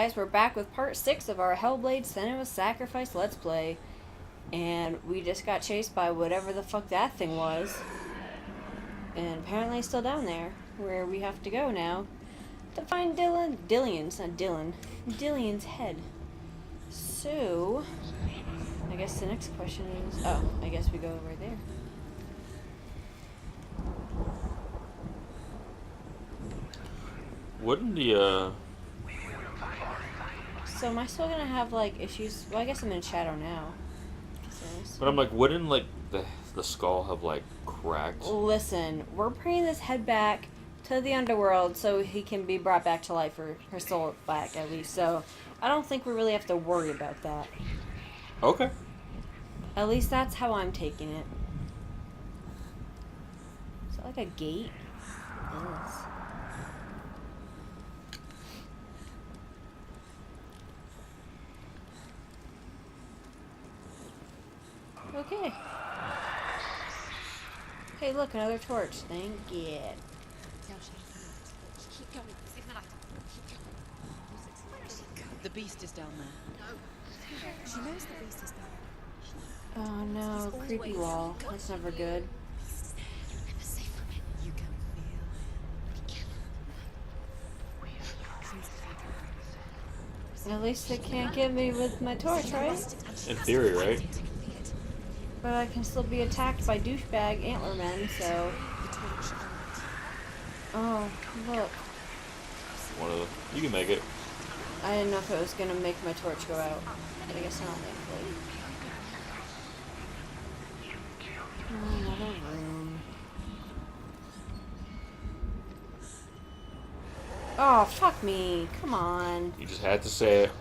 guys, we're back with part 6 of our Hellblade Senua Sacrifice Let's Play. And we just got chased by whatever the fuck that thing was. And apparently it's still down there, where we have to go now to find Dillion's head. So, I guess the next question is, oh, I guess we go over there. Wouldn't the, So am I still gonna have, like, issues? Well, I guess I'm in shadow now. But I'm like, wouldn't, like, the skull have, like, cracked? Listen, we're bringing this head back to the underworld so he can be brought back to life, or her soul back, at least. So, I don't think we really have to worry about that. Okay. At least that's how I'm taking it. Is that like a gate? Yes. Okay. Hey, look, another torch. Thank you. The beast is down there. She knows the beast is there. Oh no, creepy wall. That's never good. You can feel. At least they can't get me with my torch, right? In theory, right? But I can still be attacked by douchebag antlermen, so... Oh, look. One of them. You can make it. I didn't know if it was gonna make my torch go out. But I guess not, thankfully. Oh, another room. Oh, fuck me. Come on. You just had to say it.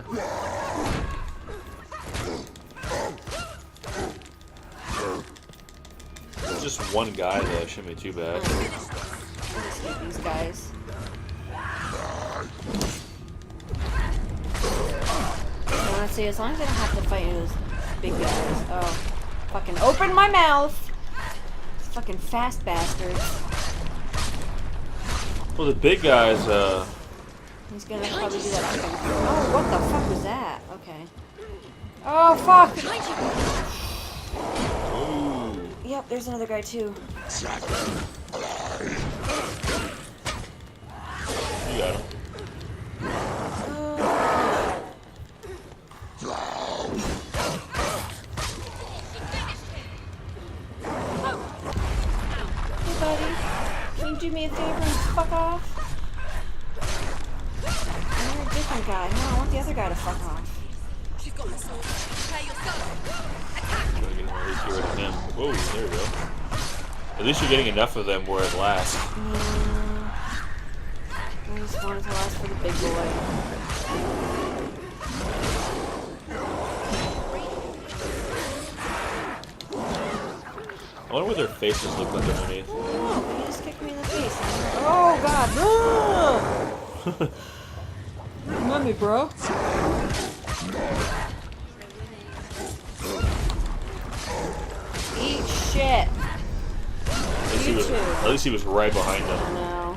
It's just one guy, though. Shouldn't be too bad. I just hate these guys. Honestly, as long as I don't have to fight those big guys. Oh. Fucking open my mouth! These fucking fast bastards. Well, the big guys, He's gonna probably do that fucking... Oh, what the fuck was that? Okay. Oh, fuck! Ooh. Yep, there's another guy, too. You got him. Hey, buddy. Can you do me a favor and fuck off? You're a different guy. No, I want the other guy to fuck off. She's got the sword. Prepare yourself. Gotta get him, at least get rid of him. Whoa, there we go. At least you're getting enough of them where it lasts. I just wanted to last for the big boy. I wonder what their faces look like underneath. Oh, he just kicked me in the face. Oh, God. No! Come at me, bro. Eat shit. At least he was right behind them. No.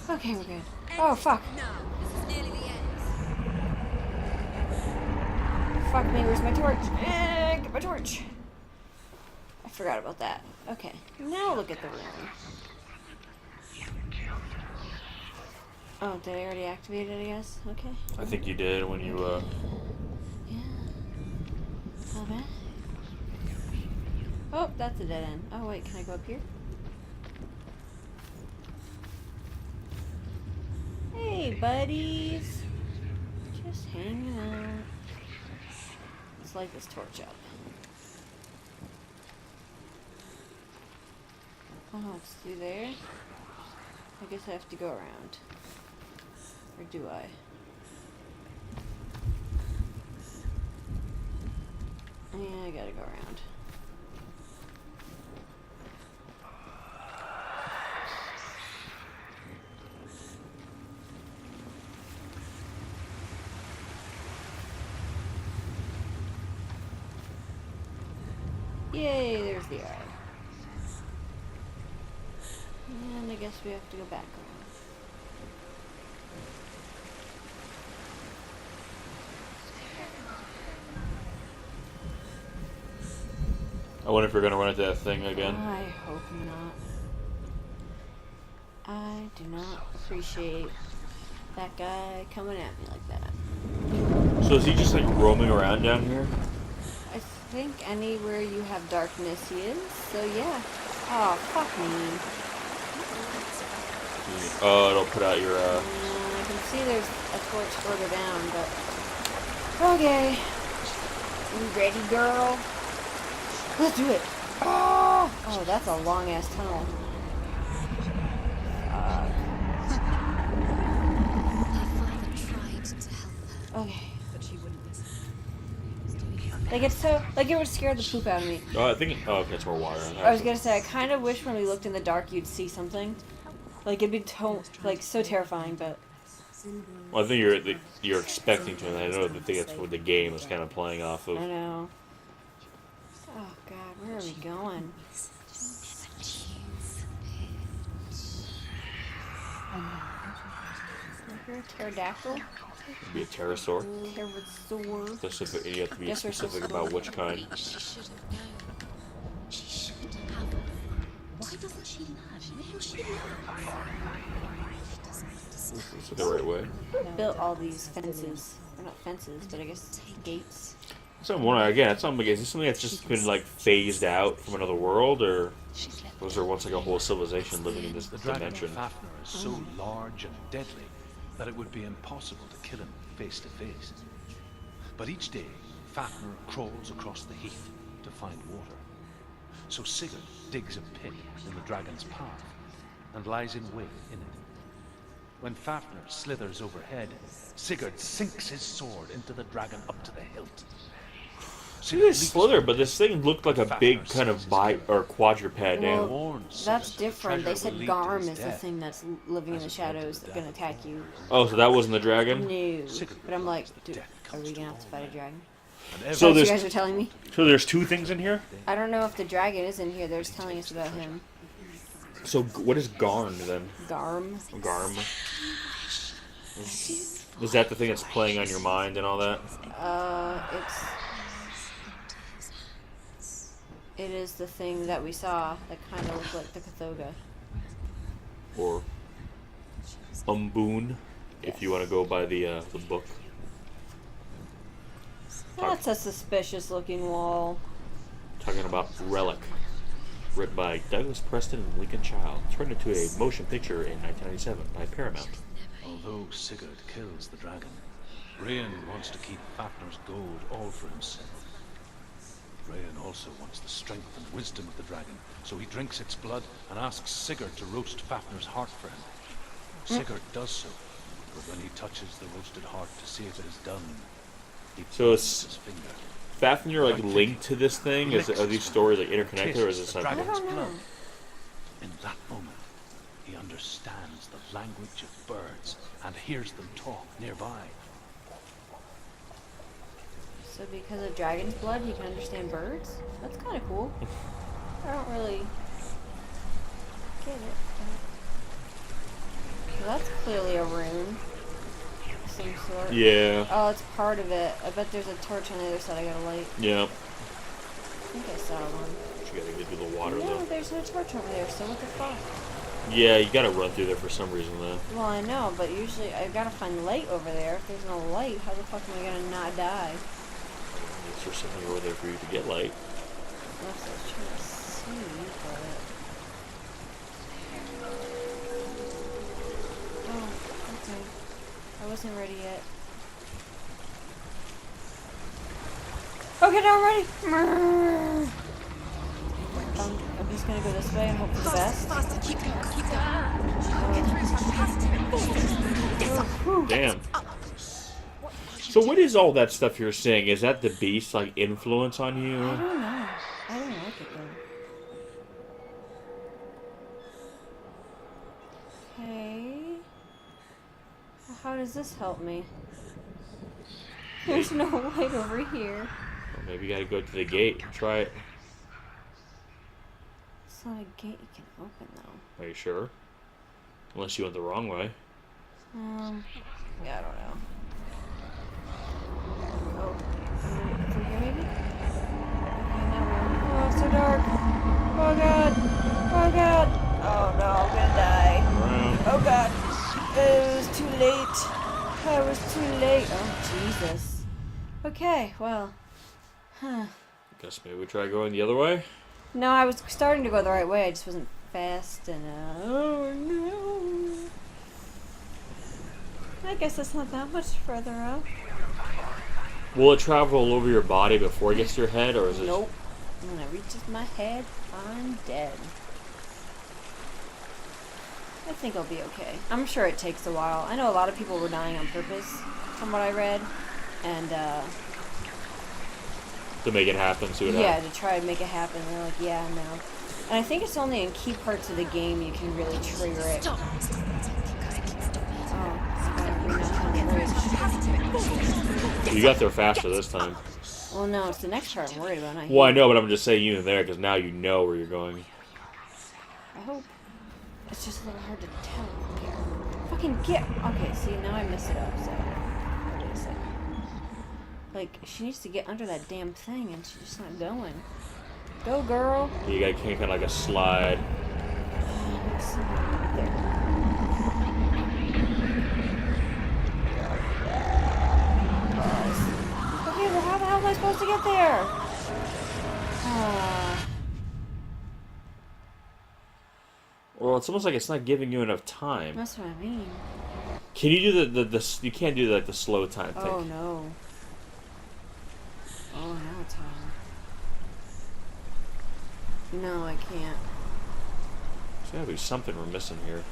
Okay, we're good. Oh, fuck. Fuck me, where's my torch? Get my torch. I forgot about that. Okay, now look at the room. Oh, did I already activate it, I guess? Okay. I think you did when you, Yeah. Not bad. Oh, that's a dead end. Oh, wait, can I go up here? Hey, buddies. Just hanging out. Let's light this torch up. Oh, it's through there? I guess I have to go around. Or do I? Yeah, I gotta go around. Yay, there's the eye. And I guess we have to go back around. wonder if you're gonna run into that thing again. I hope not. I do not appreciate that guy coming at me like that. So is he just like roaming around down here? I think anywhere you have darkness he is, so yeah. Oh, fuck me. Oh, it'll put out your, I can see there's a torch further down, but... Okay. You ready, girl? Let's do it. Oh, that's a long-ass tunnel. Okay. But she wouldn't listen. Like, it's so... Like, it would scare the poop out of me. Oh, I think... Oh, okay, it's more water. I was gonna say, I kind of wish when we looked in the dark you'd see something. Like, it'd be like so terrifying, but... Well, I think you're expecting to, and I know that that's what the game is kind of playing off of. I know. Oh, God, where are we going? Is there a pterodactyl? It'd be a pterosaur. Pterosaur. Specific, you have to be Yes, we're specific supposed to- about which kind. She should have known. She shouldn't have. Why doesn't she learn? Will she learn? Is it the right way? Built all these fences. Or not fences, but I guess gates. So I'm wondering, again, it's something, is this something that's just been, like, phased out from another world, or was there once, like, a whole civilization living in this The dragon dimension? Fafnir is so large and deadly that it would be impossible to kill him face to face. But each day, Fafnir crawls across the heath to find water. So Sigurd digs a pit in the dragon's path and lies in wait in it. When Fafnir slithers overhead, Sigurd sinks his sword into the dragon up to the hilt. See, they slither, but this thing looked like a big kind of quadruped Well, name. that's different. They said Garm is the thing that's living in the shadows that's gonna attack you. Oh, so that wasn't the dragon? No. But I'm like, dude, are we gonna have to fight a dragon? So That's what you there's guys are telling me? so there's two things in here? I don't know if the dragon is in here. They're just telling us about him. So what is Garn then? Garm. Garm. Is that the thing that's playing on your mind and all that? It is the thing that we saw that kind of looked like the Kathoga. Or Umboon, if you want to go by the book. That's a suspicious looking wall. Talking about Relic, written by Douglas Preston and Lincoln Child, turned into a motion picture in 1997 by Paramount. Although Sigurd kills the dragon, Rayan wants to keep Fafnir's gold all for himself. Rayan also wants the strength and wisdom of the dragon, so he drinks its blood and asks Sigurd to roast Fafnir's heart for him. Sigurd does so, but when he touches the roasted heart to see if it is done, he So it's his finger. Fafnir like linked to this thing? Are these stories like interconnected, or is it Tastes the something? dragon's I don't know. blood. In that moment, he understands the language of birds and hears them talk nearby. So because of dragon's blood, you can understand birds? That's kind of cool. I don't really get it. But... Well, that's clearly a rune. Of some sort. Yeah. Oh, it's part of it. I bet there's a torch on the other side I gotta light. Yeah. I think I saw one. You gotta get through the water No, though. there's no torch over there, so what the fuck? Yeah, you gotta run through there for some reason though. Well, I know, but usually I gotta find light over there. If there's no light, how the fuck am I gonna not die? Is there something over there for you to get light? Unless I was trying to see, but... Oh, okay. I wasn't ready yet. Okay, now I'm ready! I'm just gonna go this way and hope for the best. Keep going, keep going. Damn. So what is all that stuff you're saying? Is that the beast like influence on you? I don't know. I don't like it though. Okay. How does this help me? There's no light over here. Well, maybe you gotta go to the gate and try it. It's not a gate you can open though. Are you sure? Unless you went the wrong way. Yeah, I don't know. Oh, through here maybe? Okay, now we're... Oh, so dark. Oh god. Oh god. Oh no, I'm gonna die. Oh god. It was too late. I was too late. Oh Jesus. Okay, well. Huh. Guess maybe we try going the other way? No, I was starting to go the right way. I just wasn't fast enough. Oh no. I guess it's not that much further up. Will it travel all over your body before it gets to your head, or is it... Nope. When it reaches my head, I'm dead. I think I'll be okay. I'm sure it takes a while. I know a lot of people were dying on purpose, from what I read. And, to make it happen, see what yeah, happens. to try and make it happen. They're like, yeah, no. And I think it's only in key parts of the game you can really trigger it. Stop. Oh, we're not on the bridge. You got there faster this time. Well, no, it's the next part I'm worried about. Not Well, I here. know, but I'm just saying you there, because now you know where you're going. I hope. It's just a little hard to tell. Okay. Fucking get. Okay, see, now I mess it up, so. Wait a second. Like, she needs to get under that damn thing, and she's just not going. Go, girl. You got kind of like a slide. There. Okay, well, how the hell am I supposed to get there? Well, it's almost like it's not giving you enough time. That's what I mean. Can you do the you can't do like the slow time thing. Oh, no. Oh, now it's hard. No, I can't. There's gotta be something we're missing here.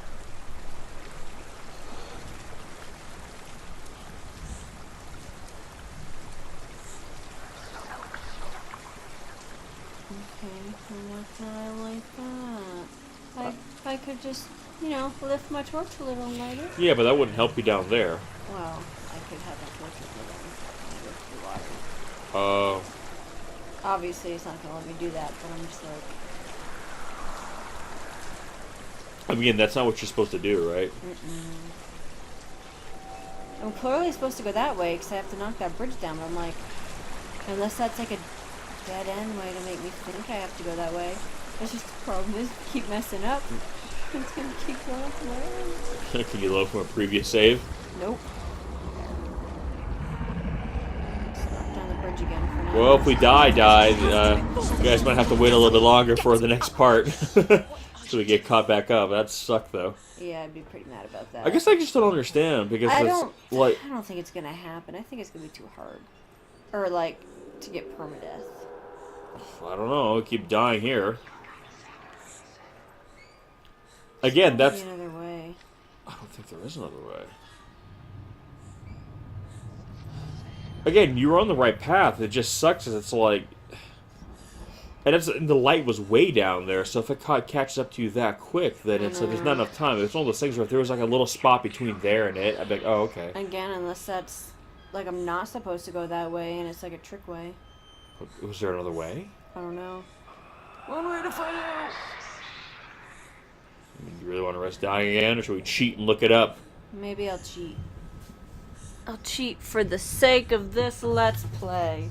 Okay, well, what's not like that? I could just, you know, lift my torch a little lighter. Yeah, but that wouldn't help you down there. Well, I could have my torch a little lighter through water. Oh. Obviously, it's not gonna let me do that, but I'm just like, I mean, that's not what you're supposed to do, right? I'm clearly supposed to go that way because I have to knock that bridge down. But I'm like, unless that's like a dead end way to make me think I have to go that way. That's just the problem is keep messing up. It's gonna keep going up the way. Can you load from a previous save? Nope. Just knock down the bridge again for now. Well, if we die, you guys might have to wait a little bit longer for the next part. So we get caught back up. That'd suck, though. Yeah, I'd be pretty mad about that. I guess I just don't understand, because I it's don't like... I don't think it's gonna happen. I think it's gonna be too hard. Or like to get permadeath. I don't know. I keep dying here. Again, that's... Maybe another way. I don't think there is another way. Again, you were on the right path. It just sucks as it's like... And the light was way down there, so if it catches up to you that quick, then it's like, there's not enough time. It's one of those things where if there was like a little spot between there and it, I'd be like, oh, okay. Again, unless that's like I'm not supposed to go that way and it's like a trick way. Was there another way? I don't know. One way to find out. I mean, you really want to risk dying again, or should we cheat and look it up? Maybe I'll cheat. I'll cheat for the sake of this Let's Play.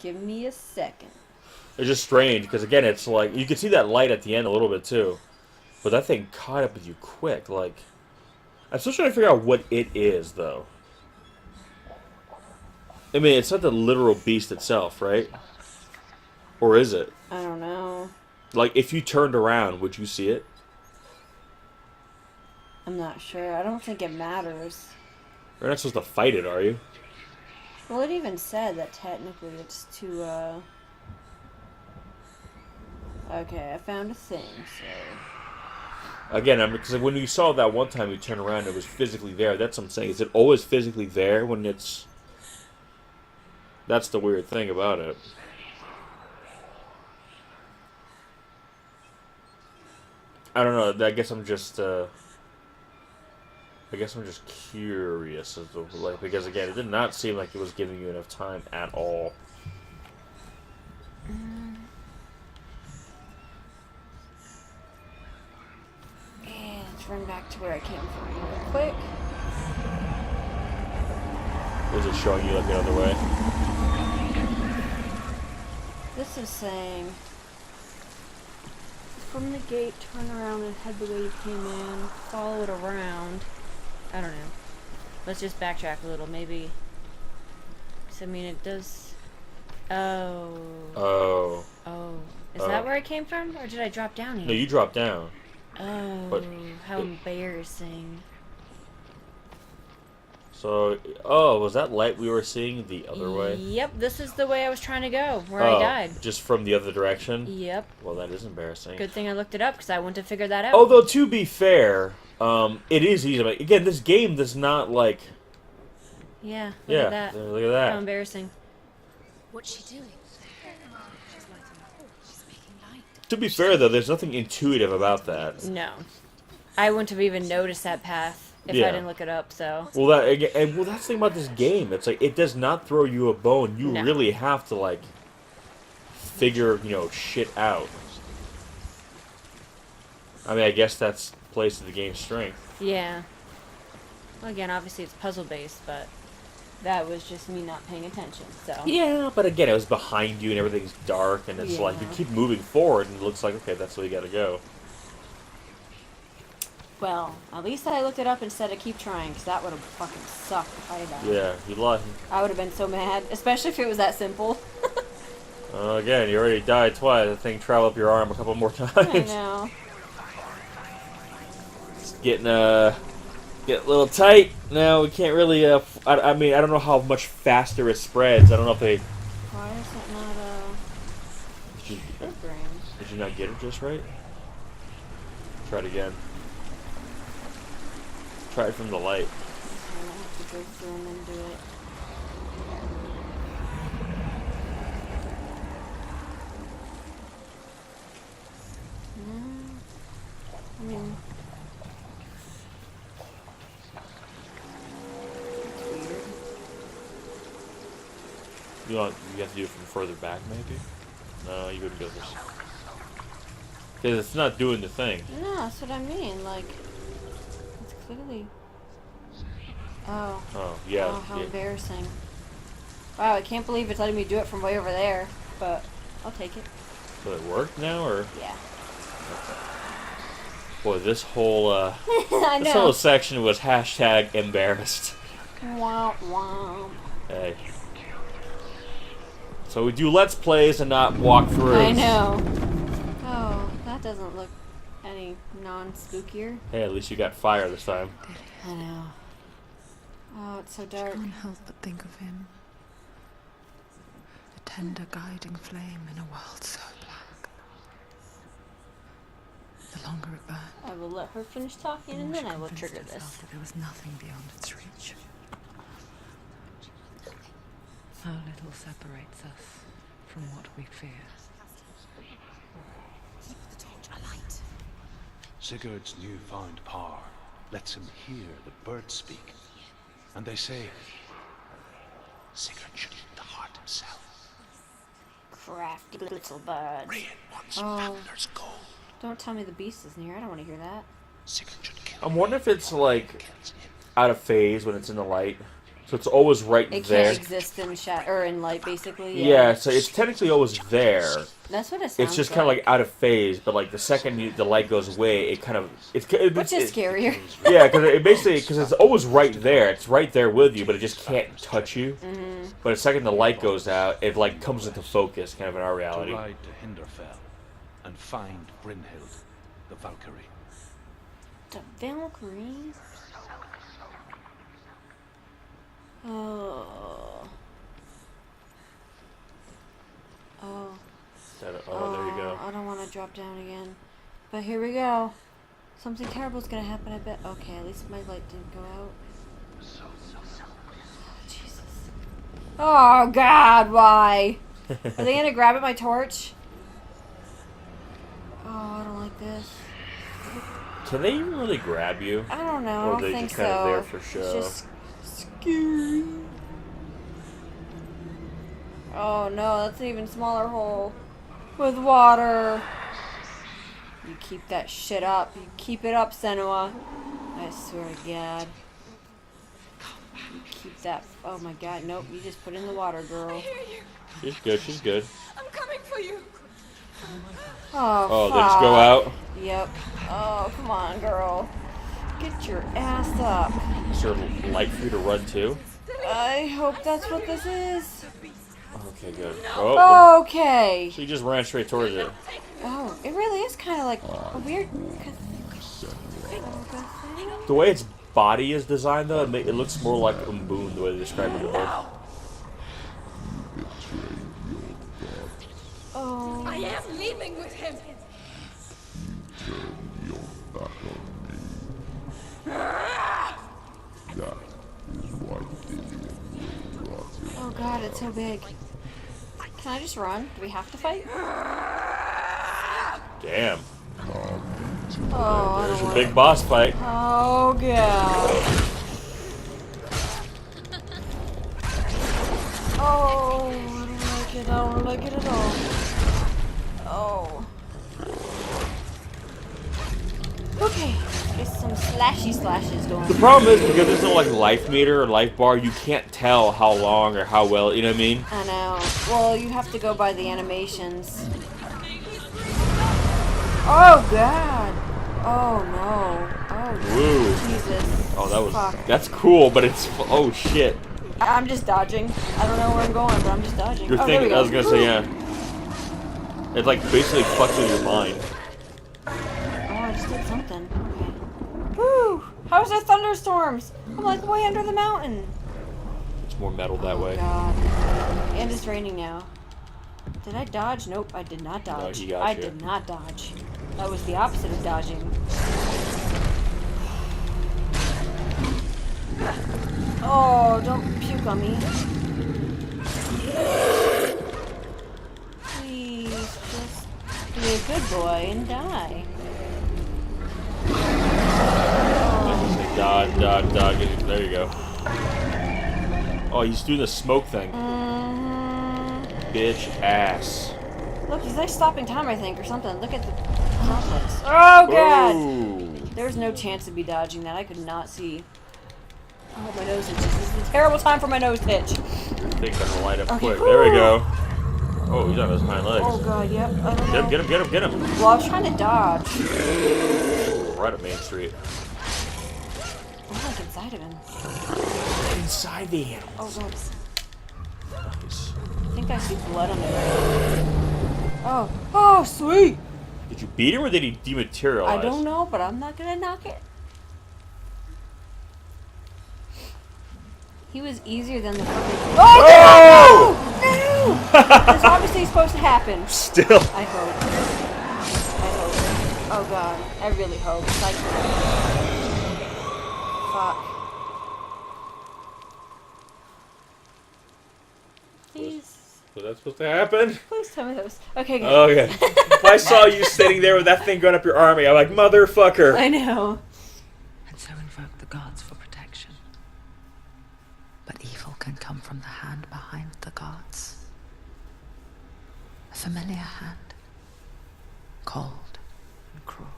Give me a second. It's just strange, because again, it's like, you can see that light at the end a little bit too. But that thing caught up with you quick, like... I'm still trying to figure out what it is, though. I mean, it's not the literal beast itself, right? Or is it? I don't know. Like, if you turned around, would you see it? I'm not sure. I don't think it matters. You're not supposed to fight it, are you? Well, it even said that technically it's too, Okay, I found a thing, so... Again, because when you saw that one time you turned around, it was physically there. That's what I'm saying. Is it always physically there when it's... That's the weird thing about it. I don't know. I guess I'm just curious as to, like, because again, it did not seem like it was giving you enough time at all. Yeah, let's run back to where I came from real quick. Was it showing you like another way? This is saying from the gate, turn around and head the way you came in. Follow it around. I don't know. Let's just backtrack a little, maybe. 'Cause, I mean, it does. Oh. Oh. Oh. Is that where I came from, or did I drop down here? No, you dropped down. Oh, But how embarrassing. So, oh, was that light we were seeing the other way? Yep, this is the way I was trying to go, where I died. Just from the other direction? Yep. Well, that is embarrassing. Good thing I looked it up, because I wouldn't have figured that out. Although, to be fair, it is easy. But again, this game does not, like... Yeah, look at that. Look at that. How embarrassing. What's she doing? She's lighting a torch. She's making light. To be fair, though, there's nothing intuitive about that. No. I wouldn't have even noticed that path if I didn't look it up, so... Well, that's the thing about this game. It's like, it does not throw you a bone. You really have to, like, figure, shit out. I mean, I guess that's plays to the game's strength. Yeah. Well, again, obviously it's puzzle-based, but that was just me not paying attention, so... Yeah, but again, it was behind you and everything's dark, and it's like, you keep moving forward, and it looks like, okay, that's where you gotta go. Well, at least I looked it up instead of keep trying, because that would have fucking sucked if I had died. Yeah, you lost. I would have been so mad, especially if it was that simple. Again, you already died twice. The thing traveled up your arm a couple more times. I know. It's getting a little tight. No, we can't really, I mean, I don't know how much faster it spreads. I don't know if they... Why is it not, programmed? Did you not get it just right? Try it again. Try it from the light. I'm gonna have to go through and then do it. I mean... It's weird. You have to do it from further back, maybe? No, you wouldn't do this. Because it's not doing the thing. No, that's what I mean, like... It's clearly... Oh. Oh, yeah. Oh, how embarrassing. Wow, I can't believe it's letting me do it from way over there, but I'll take it. So it worked now, or? Yeah. Boy, this whole, I know. this whole section was hashtag embarrassed. Womp womp. Hey. So we do Let's Plays and not walkthroughs. I know. Oh, that doesn't look any non-spookier. Hey, at least you got fire this time. I know. Oh, it's so dark. I can't help but think of him. A tender guiding flame in a world so black. The longer it burned, I will let her finish talking and then I will trigger this. that there was nothing beyond its reach. How little separates us from what we fear. The torch, a light. Sigurd's newfound power lets him hear the birds speak. And they say, Sigurd should eat the heart himself. Crafty little birds. Rain wants Oh. Fafnir's gold. Don't tell me the beast is near. I don't want to hear that. Sigurd should kill I'm wondering if it's, like, kills him. out of phase when it's in the light. So it's always right It there. can't exist in or in light, basically. Yeah, so it's technically always there. That's what it sounds It's just kind of like out of phase, but like the second the light goes away, it kind of Which is scarier. Yeah, because it's always right there. It's right there with you, but it just can't touch you. Mm-hmm. But the second the light goes out, it like comes into focus, kind of in our reality. To ride to Hinderfell and find Brynhild, the Valkyrie. The Valkyrie? Oh. Oh. There you go. I don't want to drop down again. But here we go. Something terrible's gonna happen, I bet. Okay, at least my light didn't go out. Oh, Jesus. Oh, God, why? Are they gonna grab at my torch? Oh, I don't like this. Can they even really grab you? I don't know. Or I are don't they think just kind of so. there for show? It's just scary. Oh no, that's an even smaller hole with water. You keep that shit up. You keep it up, Senua. I swear to God. You keep that. Oh my god, nope. You just put in the water, girl. She's good. She's good. I'm coming for you. Oh, Oh, fuck. they just go out. Yep. Oh, come on, girl. Get your ass up. Is there light for you to run to? I hope that's what this is. Okay, good. Oh, Okay. she just ran straight towards it. Oh, it really is kind of like a weird. The way its body is designed, though, it looks more like Umboon, the way they describe it in the book. Oh. I am leaving with him. Oh god, it's so big. Can I just run? Do we have to fight? Damn. Oh, I There's don't your want. big boss fight. Oh god. Oh, I don't like it. I don't like it at all. Oh. Okay, get some slashes The going. problem is, because there's no like life meter or life bar, you can't tell how long or how well, you know what I mean? I know. Well, you have to go by the animations. Oh god. Oh no. Oh Woo. Jesus. Oh, that was, Fuck. that's cool, but it's, oh shit. I'm just dodging. I don't know where I'm going, but I'm just dodging. Your Oh, there we thing, go. I was gonna say, yeah. It like basically fucks with your mind. Oh, I just did something. Okay. Woo! How's there thunderstorms? I'm like way under the mountain. It's more metal that way. God. And it's raining now. Did I dodge? Nope, I did not dodge. he got I you. did not dodge. That was the opposite of dodging. Oh, don't puke on me. Please, just be a good boy and die. Dodge, dodge, dodge. There you go. Oh, he's doing the smoke thing. Bitch ass. Look, he's like stopping time, I think, or something. Look at the droplets. Oh, God! Ooh. There's no chance to be dodging that. I could not see. Oh, my nose itches. This is a terrible time for my nose to itch. Your thing's gonna light up Okay. quick. There we go. Oh, he's on his hind legs. Oh, God, yep. I don't Get know. him, get him, get him, get him. Well, I was trying to dodge. Right up Main Street. I'm like inside of him. Inside the animal. Oh, God. Nice. I think I see blood on there. Oh. Oh, sweet! Did you beat him or did he dematerialize? I don't know, but I'm not gonna knock it. He was easier than the fucking. Oh! No! No! That's obviously supposed to happen. Still. I hope. I hope. Oh god. I really hope. Like. Fuck. Please. Was that supposed to happen? Please tell me that was. Okay, good. Okay. If I saw you sitting there with that thing going up your army, I'm like, motherfucker. I know. And so invoke the gods for protection. But evil can come from the hand behind the gods. A familiar hand. Cold and cruel.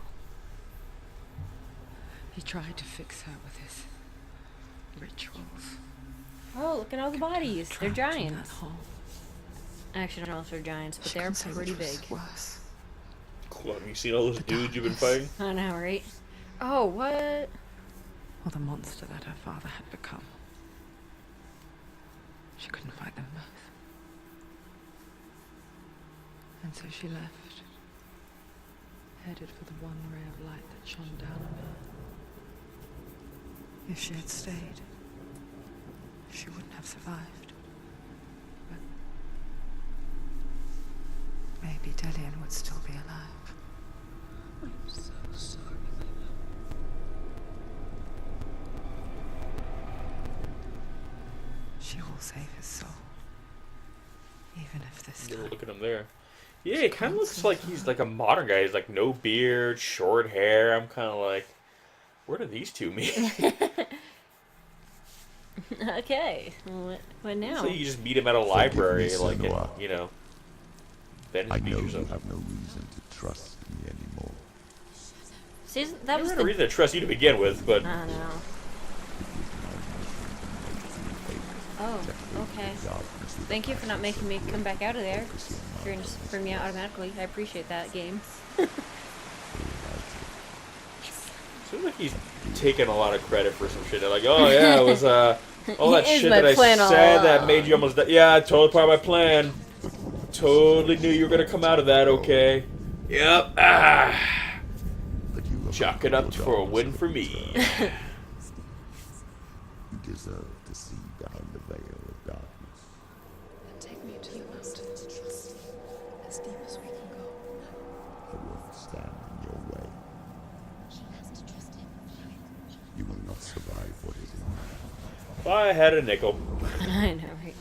He tried to fix her with his rituals. Oh, look at all the bodies. They're Trapped in that giants. hole. Actually, I don't know if they're giants, but She they're couldn't say pretty which was big. worse. Cool. Have you seen all those dudes you've been fighting? I know, right? Oh, what? Or the monster that her father had become. She couldn't fight them both. And so she left, headed for the one ray of light that shone down on her. If she had stayed, she wouldn't have survived. But maybe Delian would still be alive. I'm so sorry. She will save his soul. Even if this time. Look at him there. Yeah, it kind of looks like he's like a modern guy. He's like no beard, short hair. I'm kind of like, where do these two meet? Okay. What now? So you just meet him at a library, like, and, Senua. you know. Then I just meet know you yourself. have no reason to trust me anymore. See, that Never was had a the. reason to trust you to begin with, but I don't know. It was my mission to make you Oh, okay. Thank you for not making me come back out of there. You're gonna just bring me out automatically. I appreciate that, game. Seems like he's taking a lot of credit for some shit. They're like, oh yeah, it was all that It is shit my that I plan all said that along. made you almost die. Yeah, totally part of my plan. Totally knew you were gonna come out of that, okay? Yep. But you have Chalk it up your for a darkness win to for me. return. You deserve to see behind the veil of darkness. Take me to the mountains, as deep as we can go. I won't stand in your way. You will not survive what is in you. If I had a nickel, I know, right?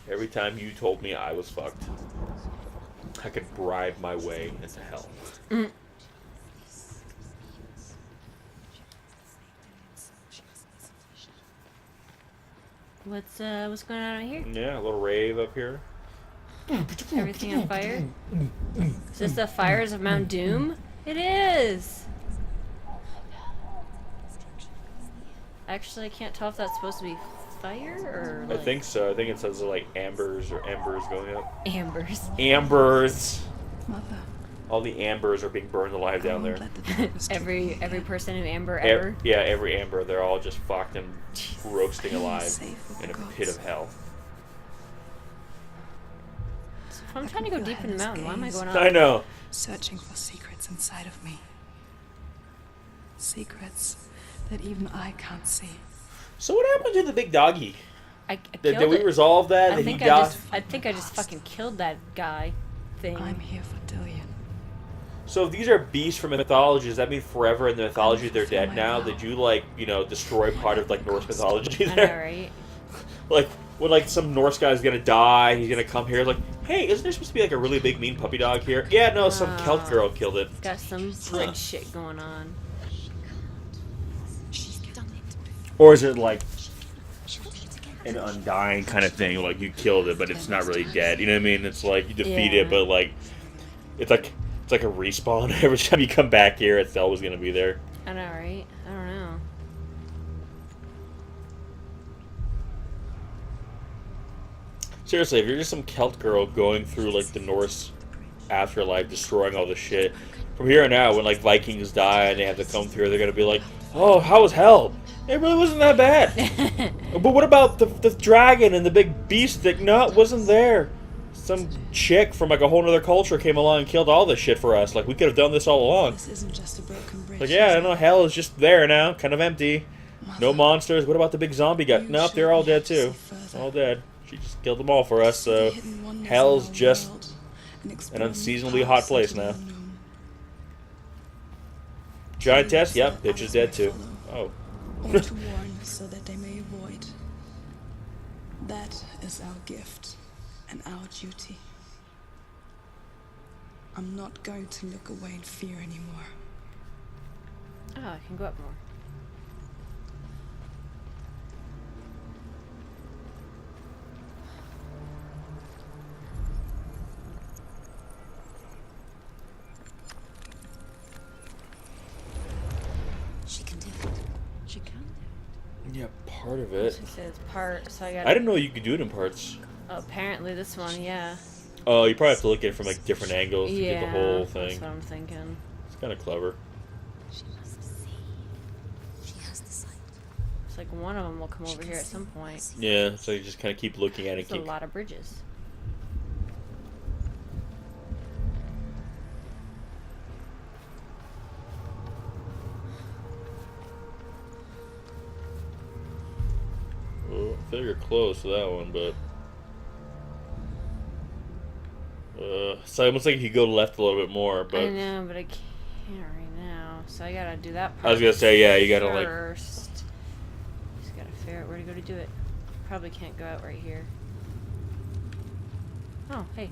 every time you told me I was fucked, I could bribe my way into hell. What's going on out here? Yeah, a little rave up here. Everything on fire? Is this the fires of Mount Doom? It is! Actually, I can't tell if that's supposed to be fire or I like think so. I think it says like ambers or embers going up. ambers. Ambers! Mother, All the ambers are being burned alive down there. let the darkness take me Every again. person in amber ever. Yeah, every amber, they're all just fucked and roasting alive Safe with in a the pit gods. of hell. So if I'm trying to go deep in the mountain, why am I going up? I know. Searching for secrets inside of me. Secrets that even I can't see. So what happened to the big doggy? I Did killed we it. resolve that? I Did think he die? I think I just fucking killed that guy thing. I'm here for Dillion. So if these are beasts from mythology, does that mean forever in the mythology they're fulfill dead my now? vow. Did you like, destroy part of like Norse mythology I know, there? right? Like when like some Norse guy's gonna die, he's gonna come here like, hey, isn't there supposed to be like a really big mean puppy dog here? Yeah, no, some Celt girl killed it. Got some bridge shit going on. Or is it like an undying kind of thing? Like you killed it, but it's not really dead. You know what I mean? It's like you defeat it, Yeah. but like it's like a respawn. Every time you come back here, it's always gonna be there. I know, right? I don't know. Seriously, if you're just some Celt girl going through like the Norse afterlife, destroying all the shit, from here on out, when like Vikings die and they have to come through, they're gonna be like, "Oh, how was hell? It really wasn't that bad." But what about the dragon and the big beast that wasn't there? Some chick from like a whole other culture came along and killed all this shit for us. Like we could have done this all along. This isn't just a broken bridge. Like yeah, I is know it? hell is just there now, kind of empty. No Mother, monsters. What about the big zombie guy? you Nope, showed they're all me dead to see too. further. All dead. She just killed them all for us. See the So hidden wonders hell's in our just world and an explore new unseasonably paths hot place into the now. unknown. Giant To test. lead Yep, so that bitch is others dead may too. follow, Oh. or to warn so that they may avoid. That is our gift and our duty. I'm not going to look away in fear anymore. Oh, I can go up more. She can do it. She can do Yeah, part of it. She says part, so I got. I didn't know you could do it in parts. Apparently, this one, yeah. Oh, you probably have to look at it from like different angles to Yeah, get the whole that's thing. what I'm thinking. It's kind of clever. She must see. She has the sight. It's like one of them will come over here at some point. Yeah, so you just kind of keep looking at it. It's a Keep. lot of bridges. Oh, I feel you're close to that one, but. So almost like if you go left a little bit more, I but know, but I can't right now. So I gotta do that part. I was gonna say, yeah, you gotta like. first. Just gotta figure out where to go to do it. Probably can't go out right here. Oh, hey.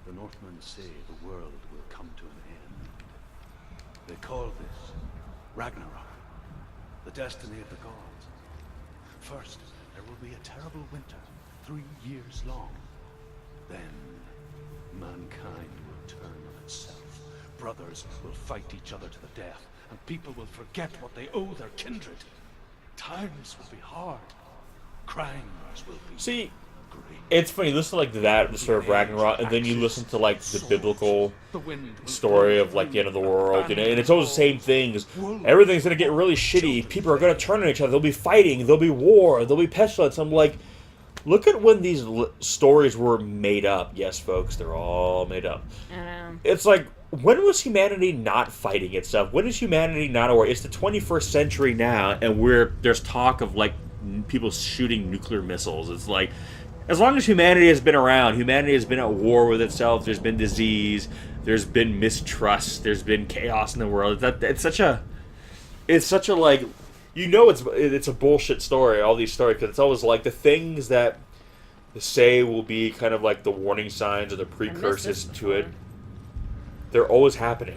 The Northmen say the world will come to an end. They call this Ragnarok, the destiny of the gods. First, there will be a terrible winter, 3 years long. Then, mankind will turn on itself. Brothers will fight each other to the death, and people will forget what they owe their kindred. Times will be hard. crimes will be See, great. it's funny. You listen to like that, the story of Ragnarok, and then you listen to like the biblical story of like the end of the world, you know, and it's always the same things. Everything's gonna get really shitty. People are gonna turn on each other. There'll be fighting. There'll be war. There'll be pestilence. I'm like, look at when these stories were made up. Yes, folks, they're all made up. I know. It's like, when was humanity not fighting itself? When is humanity not at war? It's the 21st century now, and there's talk of like people shooting nuclear missiles. It's like, as long as humanity has been around, humanity has been at war with itself. There's been disease. There's been mistrust. There's been chaos in the world. It's such a like, you know, it's a bullshit story. All these stories, because it's always like the things that they say will be kind of like the warning signs or the precursors to it. They're always happening.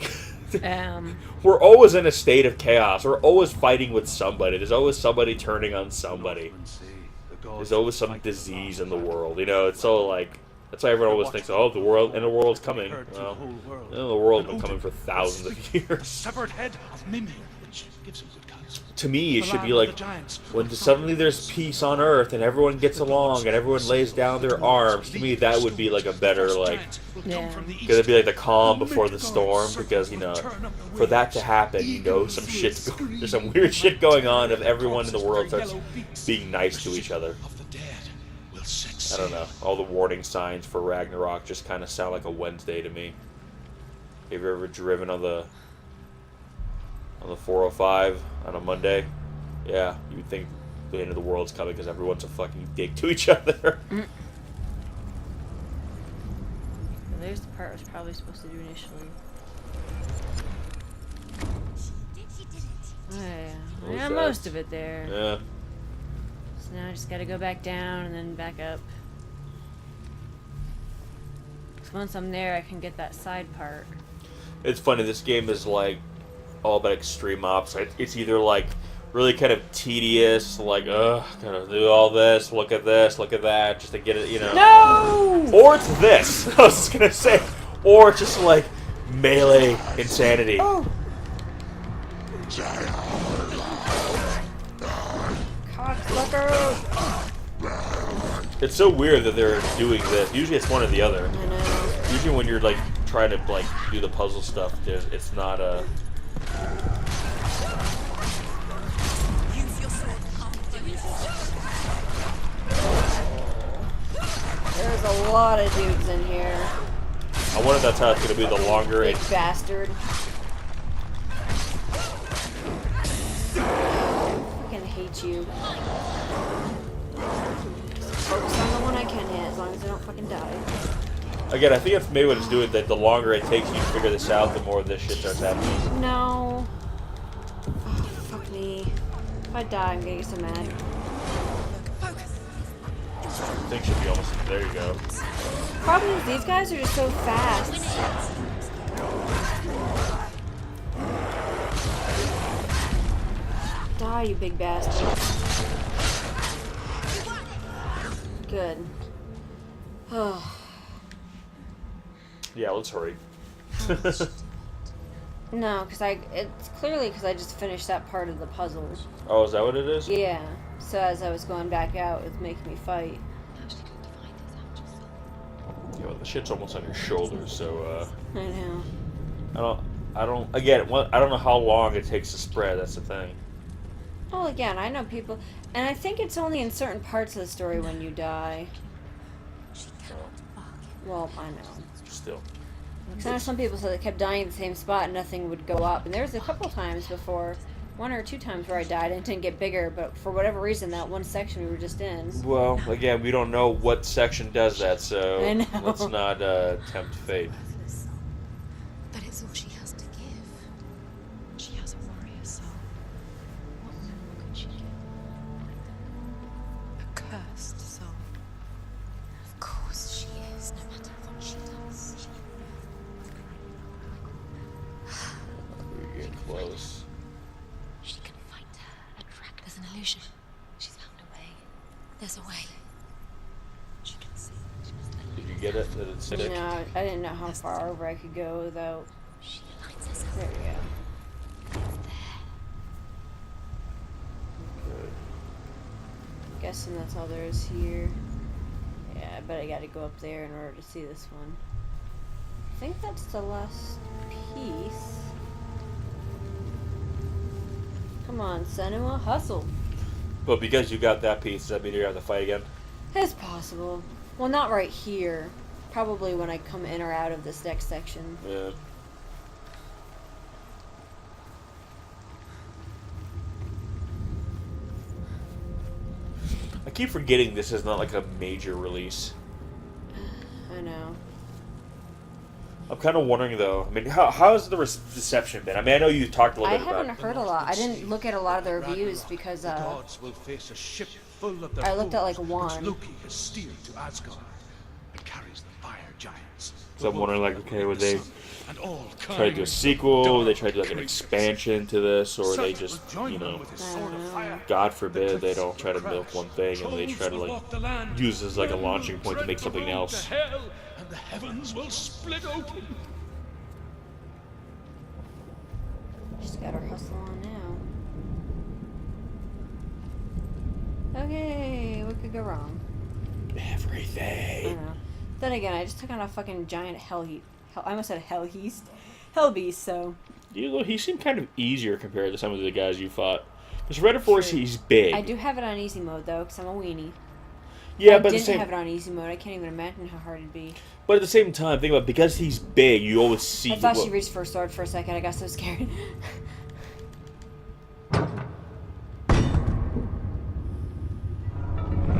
We're always in a state of chaos. We're always fighting with somebody. There's always somebody turning on somebody. There's always some disease in the world. You know, it's so like, that's why everyone always thinks, oh, the world's coming. Well, the world's been coming for thousands of years. Severed head of Mimi, which gives him good cuts. To me, it should be like, when suddenly there's peace on Earth and everyone gets along and everyone lays down their arms, to me that would be like a better, like, because it'd be like the calm before the storm, because, you know, for that to happen, you know, there's some weird shit going on if everyone in the world starts being nice to each other. I don't know. All the warning signs for Ragnarok just kind of sound like a Wednesday to me. Have you ever driven on the 405 on a Monday? Yeah, you would think the end of the world's coming because everyone's a fucking dick to each other. Well, there's the part I was probably supposed to do initially. Oh, yeah. I got most of it there. Yeah. So now I just gotta go back down and then back up. So once I'm there, I can get that side part. It's funny, this game is like all about extreme opposites. It's either like really kind of tedious, like, gotta do all this, look at that, just to get it, you know. No! Or it's this, I was just gonna say. Or it's just like melee insanity. Oh! Cocksucker! It's so weird that they're doing this. Usually it's one or the other. I know. Usually when you're like trying to like do the puzzle stuff, it's not a. There's a lot of dudes in here. I wonder if that's how it's gonna be the longer Big it. bastard. I fucking hate you. Focus on the one I can hit, as long as I don't fucking die. Again, I think that's maybe what it's doing. That the longer it takes you to figure this out, the more of this shit starts happening. No. Oh, fuck me. If I die, I'm gonna get so mad. I think should be almost. There you go. Problem is, these guys are just so fast. Die, you big bastard. Good. Oh. Yeah, let's hurry. No, because it's clearly because I just finished that part of the puzzle. Oh, is that what it is? Yeah. So as I was going back out, it was making me fight. Yeah, well, the shit's almost on your shoulders, so I know. I don't. Again, I don't know how long it takes to spread. That's the thing. Well, again, I know people, and I think it's only in certain parts of the story when you die. Well, I know. Still. Because I know some people said they kept dying in the same spot and nothing would go up. And there was a couple times before, 1 or 2 times where I died and it didn't get bigger, but for whatever reason, that one section we were just in. Well, again, we don't know what section does that, so I know. let's not tempt fate. But it's all she has to give. She has a warrior soul. What more could she give? A cursed soul. Of course she is, no matter what she does. We're getting close. She can fight her attract. There's an illusion. She's found a way. There's a way. She can see. Did you get it? Did it stick? No, I didn't know how far over I could go without... She aligns herself. There we go. It's there. Good. guessing that's all there is here. Yeah, but I gotta go up there in order to see this one. I think that's the last piece. Come on, Senua, hustle. But because you got that piece, does that mean you're going to fight again? It's possible. Well, not right here. Probably when I come in or out of this next section. Yeah. I keep forgetting this is not like a major release. I know. I'm kind of wondering though. I mean, how has the reception been? I mean, I know you talked a little I bit about. haven't heard a lot. I didn't look at a lot of the reviews because The gods will face a ship full of their I looked at, like, foes, one. which Loki has steered to Asgard and carries the fire giants. So I'm wondering, like, okay, would they And all try to do a sequel? Would they try to do like an expansion to this, or they just, you know, God forbid they don't try to milk one thing and they try to like use this as like a launching point to make something else. And the heavens will split open. just got our hustle on now. Okay, what could go wrong? I Everything. don't know. Then again, I just took on a fucking giant I almost said hell beast. So He seemed kind of easier compared to some of the guys you fought. Because Red Force, True. he's big. I do have it on easy mode though, because I'm a weenie. Yeah, I but didn't have it on easy mode. I can't even imagine how hard it'd be. But at the same time, think about it, because he's big, you always see. I thought she reached for a sword for a second. I got so scared.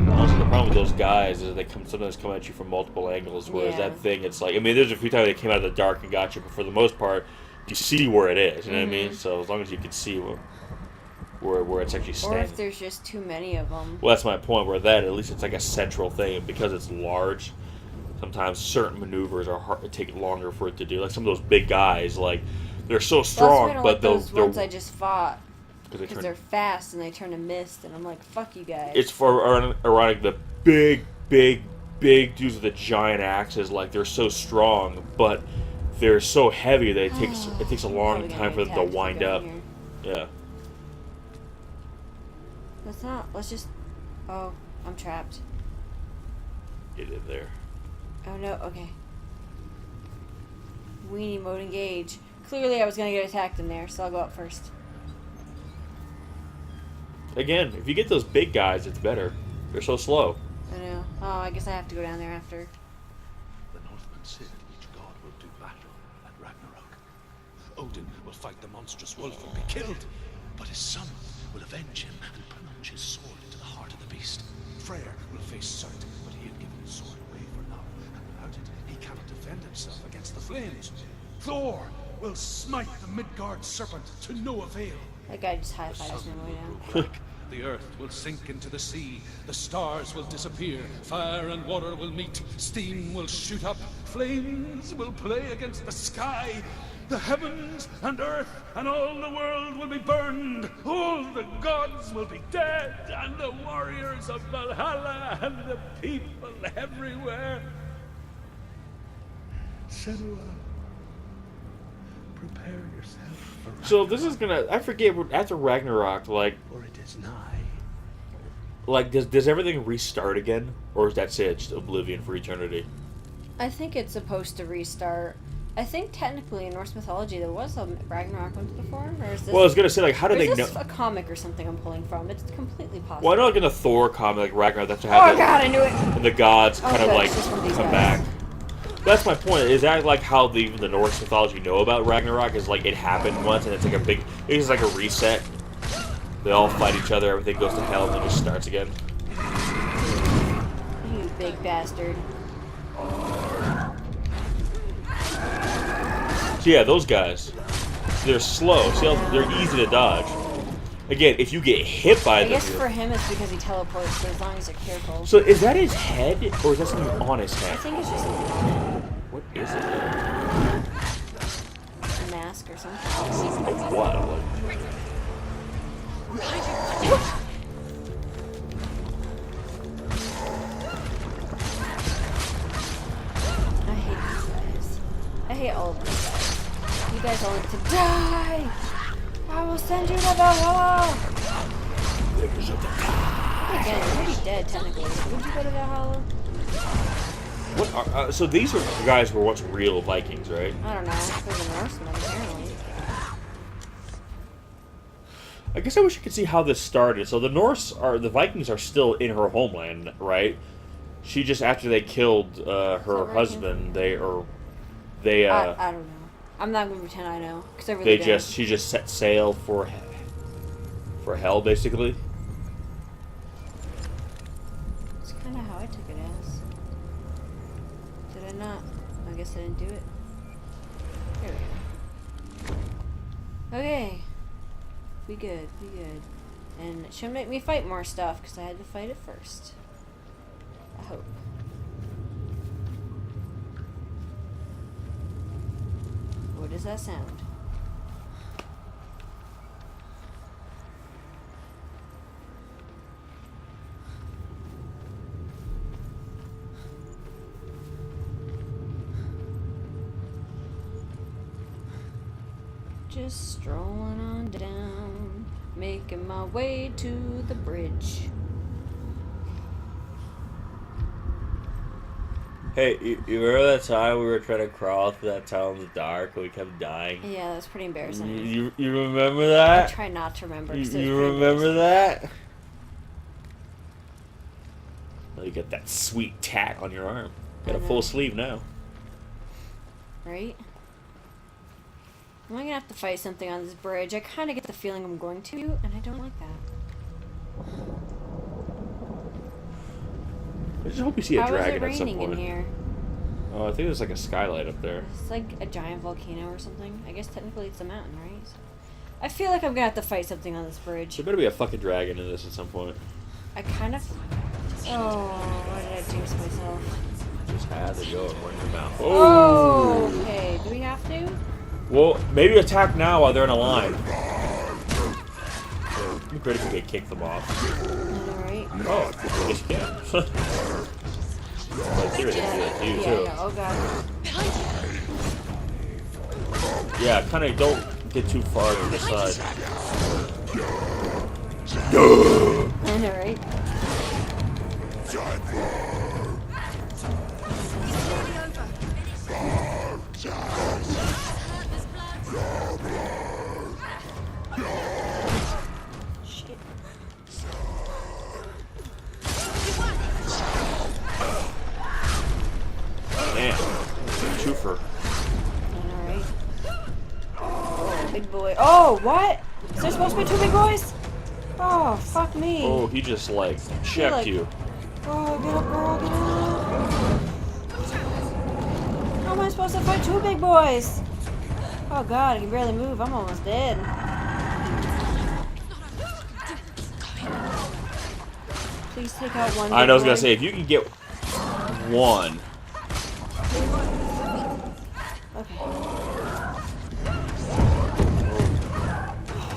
Also, the problem with those guys is they sometimes come at you from multiple angles. Whereas Yeah. that thing, it's like, I mean, there's a few times they came out of the dark and got you, but for the most part, you see where it is. You know what I mean? So as long as you can see where it's actually Or standing. if there's just too many of them. Well, that's my point. Where that, at least it's like a central thing, and because it's large, sometimes certain maneuvers are hard, take longer for it to do. Like some of those big guys, like they're so strong, That's why I don't but like those they'll ones I just fought. because Because they're fast and they turn to mist, and I'm like, fuck you guys. It's for ironic. The big dudes with the giant axes, like they're so strong, but they're so heavy that it takes a long Probably time for gonna them to attack wind down up. here. Yeah. Let's just. Oh, I'm trapped. Get in there. Oh no, okay. Weenie mode engage. Clearly I was gonna get attacked in there, so I'll go up first. Again, if you get those big guys, it's better. They're so slow. I know. Oh, I guess I have to go down there after. The Northmen said each god will do battle at Ragnarok. Odin will fight the monstrous wolf and be killed, but his son will avenge him and plunge his sword into the heart of the beast. Freyr will face Surt, but he had given his sword away for now, and without it, he cannot defend himself against the flames. Thor will smite the Midgard serpent to no avail. That guy just high The fives sun me way will down. grow black, the earth will sink into the sea, the stars will disappear, fire and water will meet, steam will shoot up, flames will play against the sky, the heavens and earth and all the world will be burned, all the gods will be dead, and the warriors of Valhalla and the people everywhere. Senua, prepare yourself for So this is gonna. I forget. After Ragnarok, like for it is nigh. does everything restart again, or is that it? Just oblivion for eternity? I think it's supposed to restart. I think technically in Norse mythology there was a Ragnarok once before, or is this? Well, I was gonna say, like, how do or they is know? this a comic or something I'm pulling from? It's completely possible. Well, I know, like in the Thor comic, like Ragnarok, that's Oh how god, I knew it! and the gods Oh, kind of good, like it's just one of these come guys. back. That's my point. Is that like how even the Norse mythology know about Ragnarok? Is like it happened once and it's like it's like a reset. They all fight each other, everything goes to hell, and then it just starts again. You big bastard. So yeah, those guys, they're slow. See how they're easy to dodge. Again, if you get hit by I them, guess for him it's because he teleports, so as long as you're careful. so is that his head or is that something on his I head? think it's just a What is it? mask or something. Like what? Like, I hate these guys. I hate all of these guys. You guys all need to die! I will send you to Valhalla! Again, you're already dead, technically. Would you go to Valhalla? What are, so these are the guys who were once real Vikings, right? I don't know. They're the Norsemen, apparently. I guess I wish I could see how this started. So the Vikings are still in her homeland, right? She just, after they killed her husband, they I don't know. I'm not gonna pretend I know, because I really don't. she just set sail for hell, basically. That's kind of how I took it as. Did I not? I guess I didn't do it. There we go. Okay. We good. And it shouldn't make me fight more stuff, because I had to fight it first. I hope. What does that sound? Just strolling on down, making my way to the bridge. Hey, you remember that time we were trying to crawl through that tunnel in the dark and we kept dying? Yeah, that was pretty embarrassing. You remember that? I try not to remember. You remember that? Well, you got that sweet tack on your arm. Got a full sleeve now. Right? Am I gonna have to fight something on this bridge? I kind of get the feeling I'm going to, and I don't like that. I just hope we see a dragon at some How is it raining point. in here? Oh, I think there's like a skylight up there. It's like a giant volcano or something. I guess technically it's a mountain, right? I feel like I'm gonna have to fight something on this bridge. There better be a fucking dragon in this at some point. I kind of... Oh, why did I jinx myself? Just had to go and run your mouth. Oh, okay. Do we have to? Well, maybe attack now while they're in a line. It'd be great if we could kick them off. Alright. Oh, I guess you can. Like, here they do that to you, too. Yeah, oh god. Yeah, kind of don't get too far to the side. I know, right? Shit. Damn. Twofer. Alright. Oh, big boy. Oh, what? Is there supposed to be two big boys? Oh, fuck me. Oh, he just, like, checked like- you. Oh, get up, girl, get up. How am I supposed to fight two big boys? Oh god, I can barely move. I'm almost dead. Please take out one. I big was gonna boy. say, if you can get one. Okay.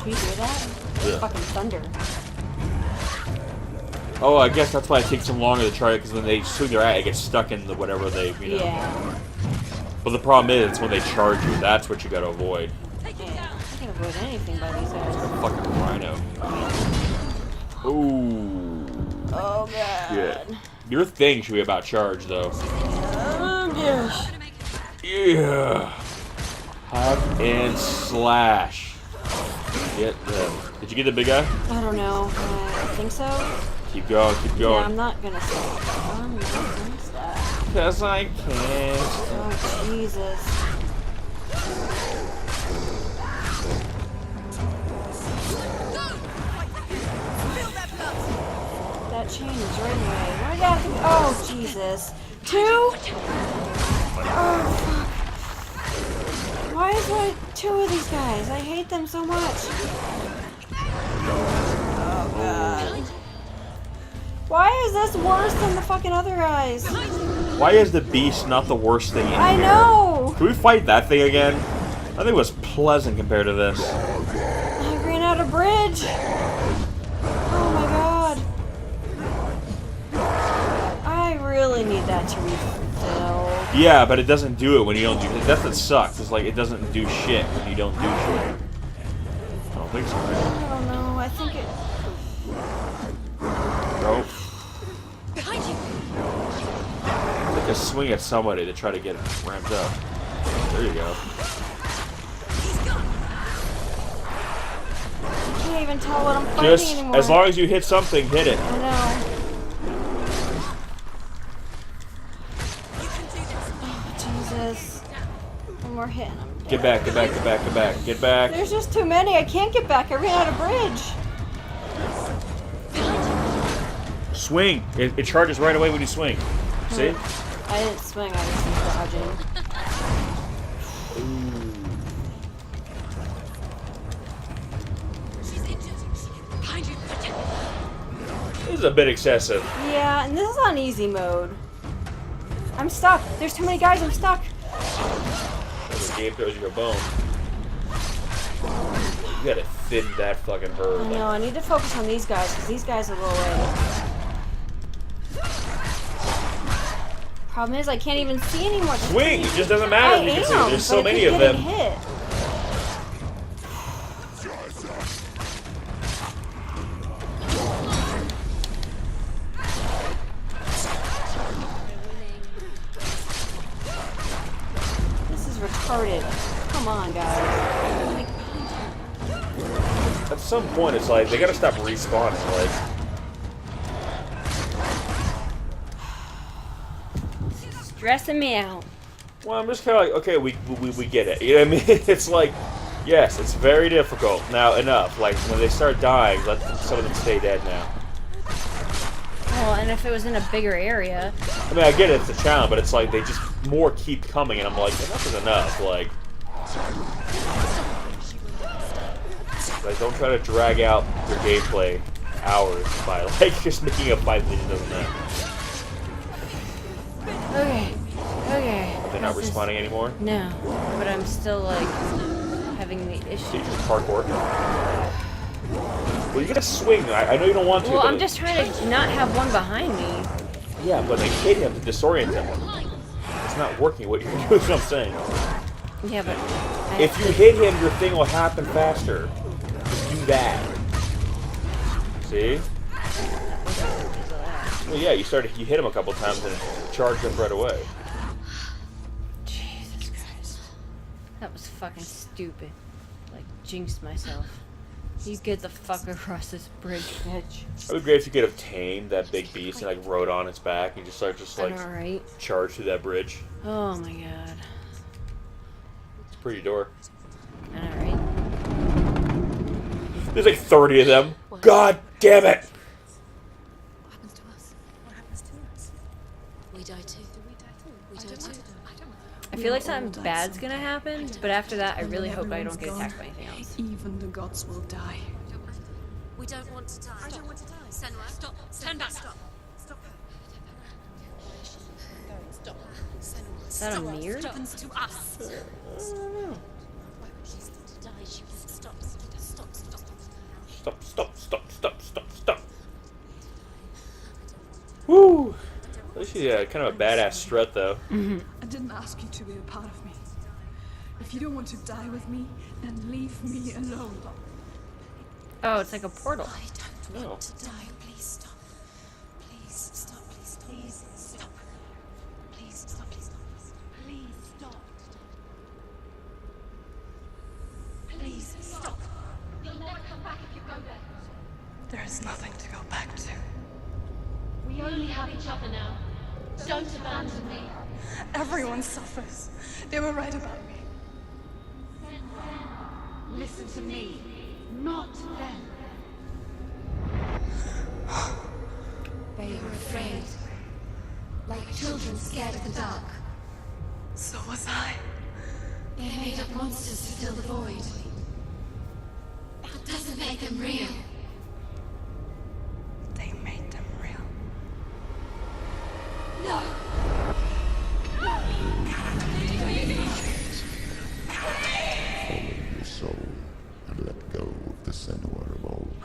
Do you hear that? Yeah. Fucking thunder. Oh, I guess that's why it takes them longer to try it, because when they swing their eye, it gets stuck in the whatever they, you know. Yeah. But the problem is, when they charge you, that's what you gotta avoid. Yeah. I can avoid anything by these guys. Fucking rhino. Ooh. Oh god. Shit. Your thing should be about charge, though. Oh gosh. Yeah. Hack and slash. Get them. Did you get the big guy? I don't know. I think so. Keep going, keep Yeah, going. I'm not gonna stop. I'm not gonna stop. Because I can't. Oh, Jesus. That chain is right in the way. Why do I have to... Oh, Jesus. Two? Oh, fuck. Why is there two of these guys? I hate them so much. Oh, God. Why is this worse than the fucking other guys? Why is the beast not the worst thing in here? I know! Can we fight that thing again? I think it was pleasant compared to this. I ran out of bridge! Oh my god. I really need that to refill. Yeah, but it doesn't do it when you don't do it. That's what sucks. It's like it doesn't do shit when you don't do shit. I don't think so, right? I don't know, I think it... Throw to swing at somebody to try to get it ramped up. There you go. I can't even tell what I'm fighting Just anymore. as long as you hit something, hit it. I know. Oh, Jesus. One more hit and I'm dead. Get back, get back, get back, get back, get back. There's just too many. I can't get back. I ran out of bridge. Swing. It charges right away when you swing. See? I didn't swing. I was just dodging. This is a bit excessive. Yeah, and this is on easy mode. I'm stuck. There's too many guys. I'm stuck. The game throws you a bone. You gotta thin that fucking herd. I know. I need to focus on these guys because these guys are low away. Problem is, I can't even see anymore. Swing! It just doesn't matter. You can see there's so many of them. Hit. This is retarded. Come on, guys. At some point, it's like they gotta stop respawning. Like, Stressing me out. well, I'm just kind of like, okay, we get it. You know what I mean? It's like, yes, it's very difficult. Now, enough. Like, when they start dying, let some of them stay dead now. Well, and if it was in a bigger area. I mean, I get it, it's a challenge, but it's like they just more keep coming, and I'm like, enough is enough. Like, don't try to drag out your gameplay hours by like just making a fight that just doesn't matter. Okay. Okay. They're not respawning anymore. No, but I'm still like having the So issue. you just parkour. Well, you gotta swing. I know you don't want to. Well, but I'm just trying to not have one behind me. yeah, but they hit him to disorient him. It's not working. What you're doing is what I'm saying. Yeah, but If you hit him, your thing will happen faster. Just do that. See? Well, yeah, you hit him a couple times and it charged up right away. Jesus Christ, that was fucking stupid. Like jinxed myself. You get the fuck across this bridge, bitch. It would be great if you could have tamed that big beast and like rode on its back and just I like know, right? charge through that bridge. Oh my god. It's a pretty door. I know, right? There's like 30 of them. God damn it! What happens to us? What happens to us? We die too. We die too. I feel like something bad's gonna happen, but after that, I really hope I don't get attacked by anything else. Even the gods will die. We don't want to die. I don't want to die. Senua, stop. Turn back. Stop. Stop. Stop. Senua, Is that a mirror? What happens to us? I don't know. She's to die. She stop. Stop. Stop. Stop. Woo! At least she's kind of a badass strut, though. I didn't ask you to be a part of me. If you don't want to die with me, then leave me alone. Oh, it's like a portal. I don't No. want to die. Please stop. Please stop. Please stop. Please stop. Please stop. Please stop. Please stop. Please stop. You'll never come back if you go there. There is nothing to go back to. We only have each other now. Don't abandon me. Everyone suffers. They were right about me. Listen to me, not them. They were afraid. Like children scared of the dark. So was I. They made up monsters to fill the void. That doesn't make them real. They made them real. No! Follow your soul and let go of the Senua of old.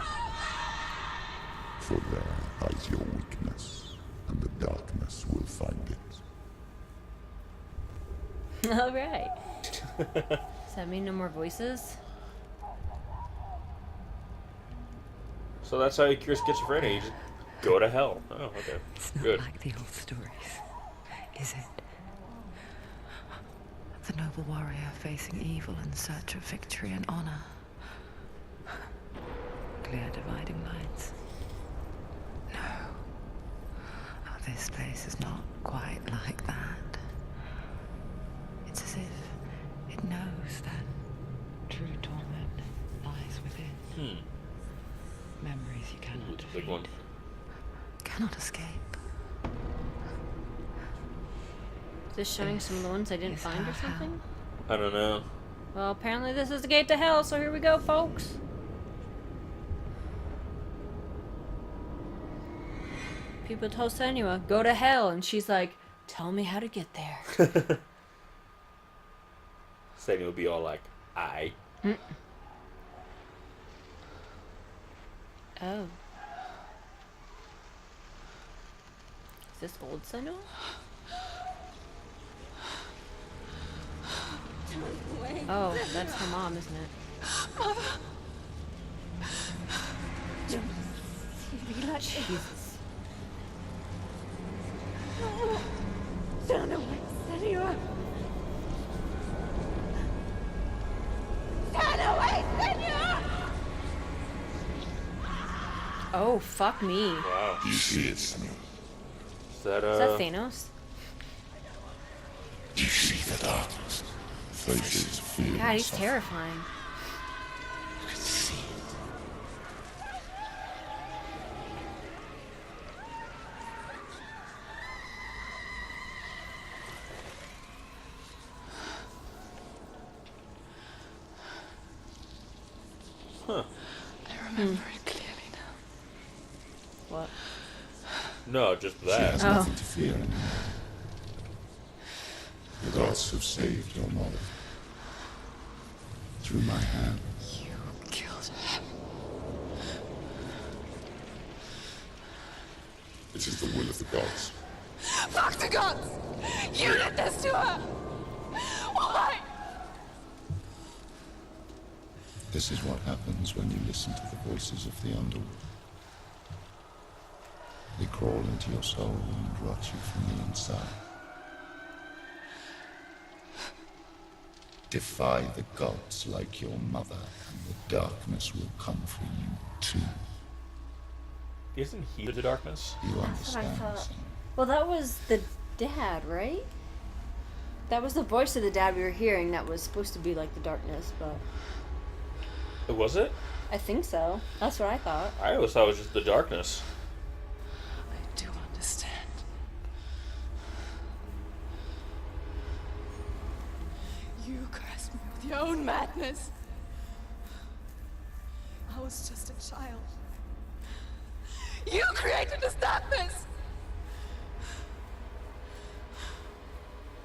For there lies your weakness, and the darkness will find it. All right. Does that mean no more voices? So that's how you cure schizophrenia. You just go to hell. Oh, okay. It's not Good. like the old stories. is it? The noble warrior facing evil in search of victory and honor. Clear dividing lines. No. Oh, this place is not quite like that. It's as if it knows that true torment lies within. Memories you cannot It's a big one. cannot escape. Is this showing some of the ones I didn't Is find or our hell. something? I don't know. Well, apparently this is the gate to hell, so here we go, folks. People told Senua, go to hell, and she's like, tell me how to get there. Sandy would be all like, "I." Oh. Is this old Senua? Oh, that's her mom, isn't it? Jesus. Turn away, Senua! Turn away, Senua! Oh, fuck me. Wow. You see it, Senua. Is that Is that Thanos? You see the darkness. Faces fear. God, he's terrifying. You can see it. Huh. I remember it clearly now. What? No, just She that. has nothing to fear anymore. The gods have saved your mother. Through my hands. You killed him. It is the will of the gods. Fuck the gods! You did this to her! Why? This is what happens when you listen to the voices of the underworld. They crawl into your soul and rot you from the inside. Defy the gods like your mother, and the darkness will come for you too. Isn't he the darkness? You what I understand, thought. son? Well, that was the dad, right? That was the voice of the dad we were hearing that was supposed to be like the darkness, but Was it? I think so. That's what I thought. I always thought it was just the darkness. I do understand. You cursed me with your own madness. I was just a child. You created this darkness!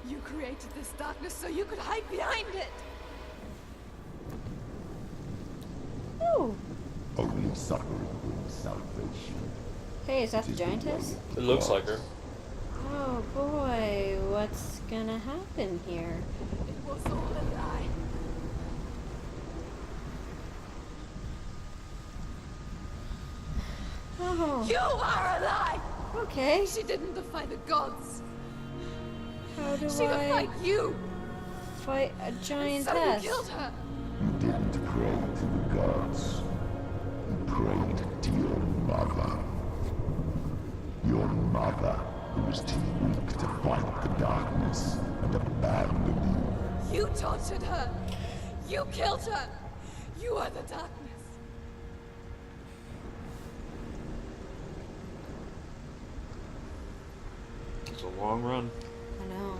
You created this darkness so you could hide behind it. Oh. Only suffering brings salvation. Hey, is that the giantess? It looks like her. Oh boy, what's gonna happen here? It was all a lie. Oh, You are a lie! okay. She didn't defy the gods. How do She I defied you. fight a So you giantess? killed her. You didn't pray to the gods. You prayed to your mother. Your mother, who was too weak to fight the darkness and abandoned you. You tortured her. You killed her. You are the darkness. It's a long run. I know.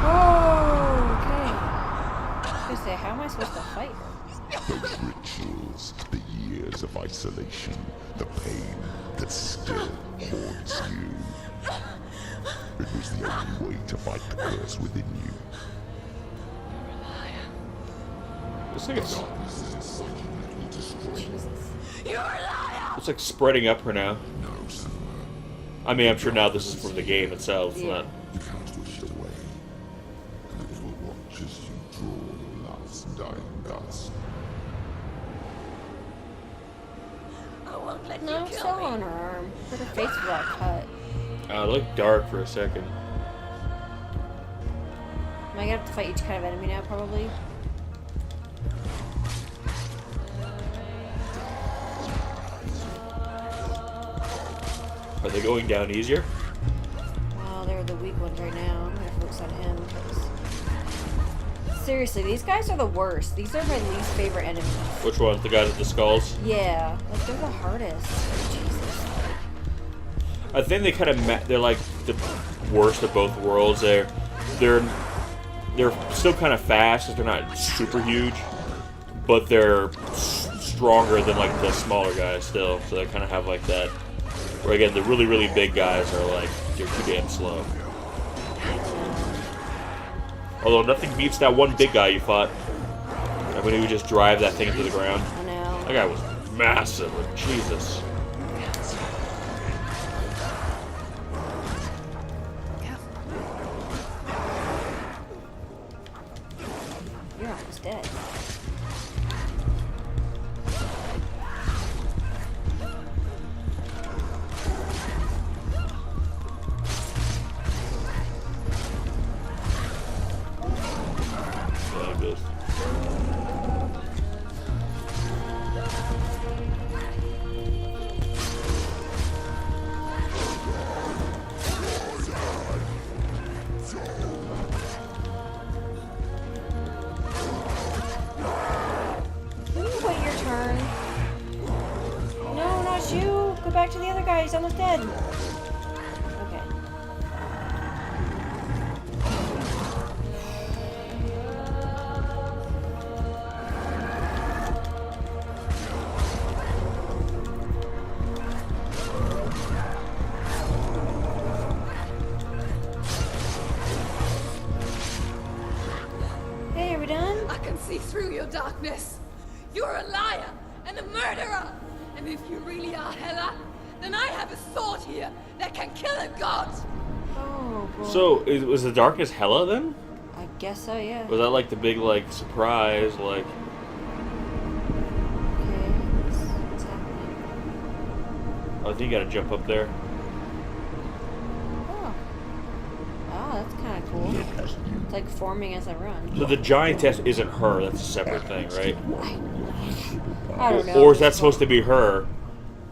Oh, okay. I was gonna say, how am I supposed to fight her? Those rituals, the years of isolation, the pain that still haunts you. It was the only way to fight the curse within you. Looks like it's, Darkness is something that will destroy you. You're a liar! it's like spreading up her now. No, Senua. I mean, I'm sure now this is from the game itself. It's not. You can't wish it away. And it will watch as you draw your last dying gasp. I won't let No, you it's kill still me. on her arm. But her face was all cut. It looked dark for a second. Am I gonna have to fight each kind of enemy now, probably? Are they going down easier? Well, they're the weak ones right now. I'm gonna focus on him. 'Cause... Seriously, these guys are the worst. These are my least favorite enemies. Which ones? The guys with the skulls? Yeah, like they're the hardest. Jesus. I think they kind of they're like the worst of both worlds. They're still kind of fast, because they're not super huge, but they're stronger than like the smaller guys still. So they kind of have like that. Where again, the really really big guys are like they're too damn slow. Although nothing beats that one big guy you fought. And when he would just drive that thing into the ground. I know. That guy was massive. Jesus. You're almost dead. Like this. Can you wait your turn? No, not you. Go back to the other guy. He's almost dead. Okay. Hey, are we done? I can see through your darkness. You're a liar and a murderer. And if you really are Hela, then I have a sword here that can kill a god. Oh, boy. So, was the darkness Hela then? I guess so, yeah. Was that like the big like surprise? Like, Okay, what's happening? I think you gotta jump up there. Oh. Oh, that's kind of cool. It's like forming as I run. So the giantess isn't her. That's a separate thing, right? I don't know. Or is that supposed to be her?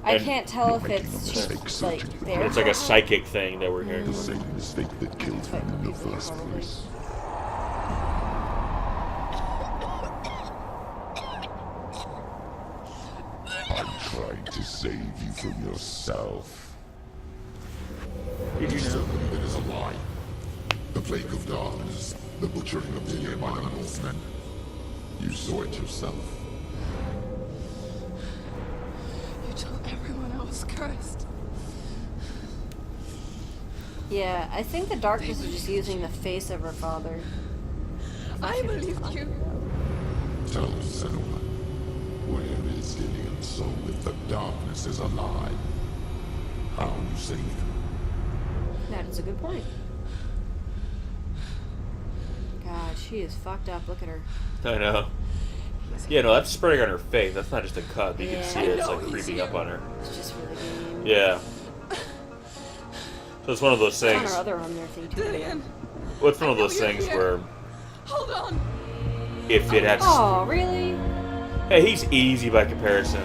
I and- can't tell if it's like there. It's like a psychic thing that we're hearing. The same mistake that killed him in the first Probably. place. I'm trying to save you from yourself. Did you know? It is a lie. The plague of darkness, the butchering of the nearby Northmen. You saw it yourself. You told everyone I was cursed. Yeah, I think the darkness is just using the face of her father. I believed you. Tell Senua, where is Gideon's soul if the darkness is a lie? How you save him? That is a good point. God, she is fucked up. Look at her. I know. Yeah, no, that's spreading on her face. That's not just a cut. You can see it. It's like creeping up on her. It's just really mean. Yeah. So it's one of those It's on things. her other arm there thing too. Dillian, Well, it's one of those things where hold on. if it had. Oh, really? Hey, he's easy by comparison.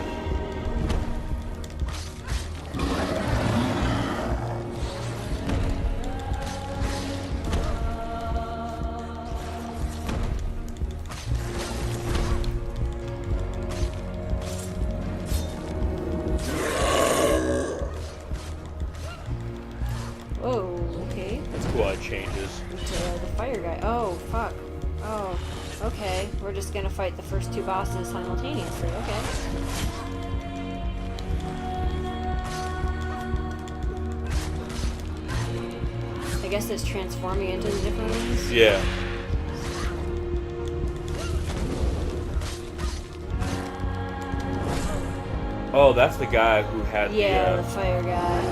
Oh, okay. That's cool how it changes. To the fire guy. Oh, fuck. Oh, okay. We're just gonna fight the first two bosses simultaneously. Okay. I guess it's transforming into the different ones. Yeah. Oh, that's the guy who had Yeah, the. the fire guy.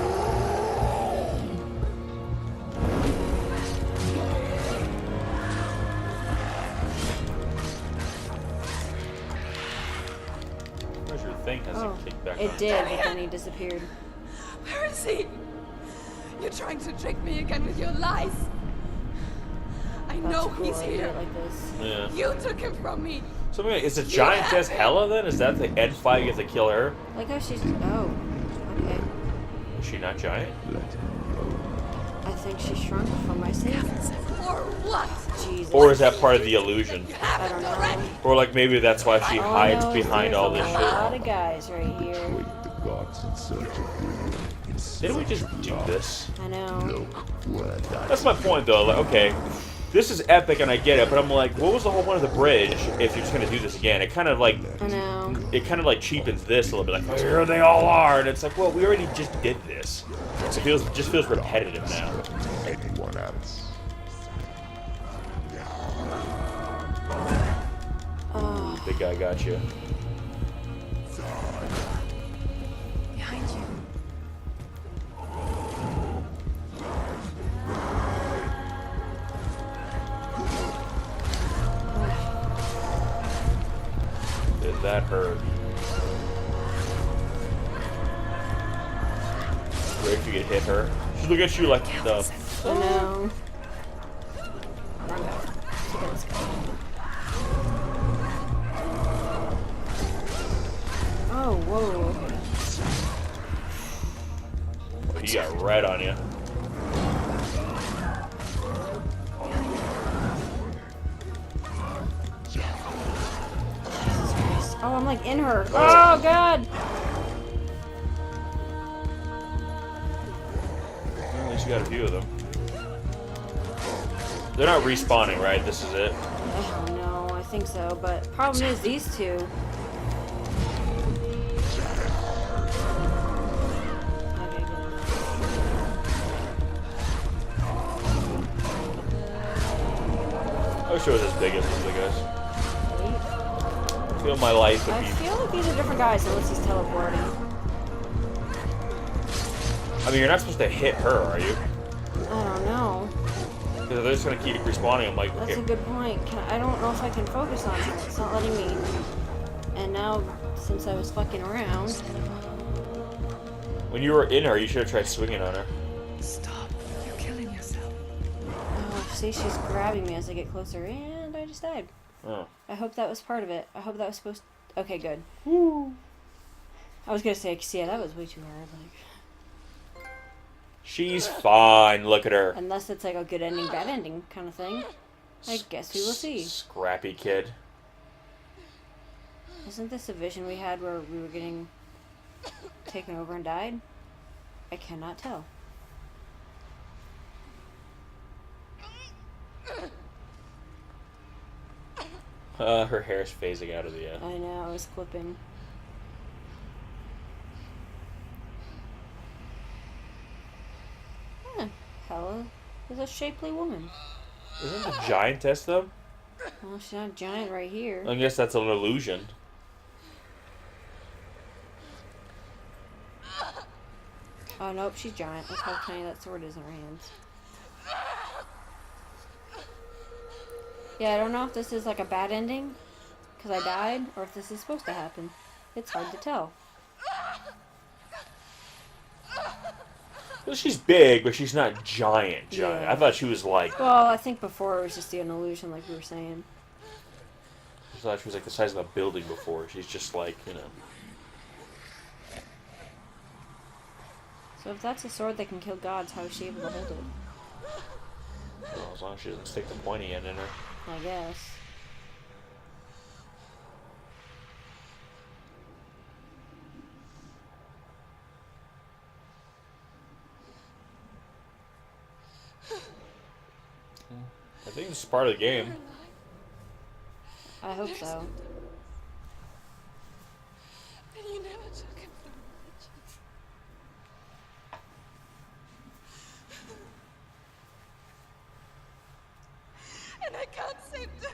Where's your thing? Hasn't Oh, kicked back it on. did, but then he disappeared. Where is he? You trying to trick me again with your lies? I know That's cool. he's I hate here. it like this. Yeah. You took him from me. So is the giantess Hela then? Is that the end fight? You have to kill her? Like how she's. Oh. Okay. Is she not giant? I think she shrunk from my sins. Or what? Jesus. Or is that part of the illusion? I don't know. Or like maybe that's why she All I hides know is behind there's all this a shit. lot of guys right here. Wait the gods in search of you. Didn't we just do this? I know. Look where that That's my point though. Like, okay, this is epic and I get it, but I'm like, what was the whole point of the bridge if you're just gonna do this again? It kind of like I know. cheapens this a little bit. Like, oh, here they all are, and it's like, well, we already just did this. It just feels repetitive now. anyone else. Oh. Big guy got you. Behind you. Did that hurt? Great if you could hit her. She'd look at you like the. I know. Wrong guy. Look at this guy. Oh, whoa. Okay. Oh, he got right on you. Oh, I'm like in her. Oh, God. At least you got a few of them. They're not respawning, right? This is it. Oh, no, I think so. But problem is these two. Okay, good. I wish it was as big as these other guys. I feel my life would I be. feel like these are different guys unless he's teleporting. I mean, you're not supposed to hit her, are you? I don't know. Because they're just gonna keep respawning. I'm like, That's okay. a good point. I don't know if I can focus on her. It's not letting me. And now, since I was fucking around. When you were in her, you should have tried swinging on her. Stop. You're killing yourself. Oh, see, she's grabbing me as I get closer, and I just died. Oh. I hope that was part of it. I hope that was supposed to... Okay, good. Woo. I was gonna say, yeah, that was way too hard. Like, She's fine. Look at her. unless it's like a good ending, bad ending kind of thing. I guess we will see. Scrappy kid. Isn't this a vision we had where we were getting taken over and died? I cannot tell. Her hair's phasing out of the. I know, I was clipping. Huh. Hela is a shapely woman. Isn't the giantess though? Well, she's not giant right here. I guess that's an illusion. Oh, nope, she's giant. Look how tiny that sword is in her hands. Yeah, I don't know if this is like a bad ending, because I died, or if this is supposed to happen. It's hard to tell. Well, she's big, but she's not giant. Yeah. I thought she was like. Well, I think before it was just an illusion, like we were saying. I thought she was like the size of a building before. She's just like, you know. So if that's a sword that can kill gods, how is she able to hold it? Well, as long as she doesn't stick the pointy end in her. I guess. I think this is part of the game. I hope so. And you never took him from me. And I can't seem to.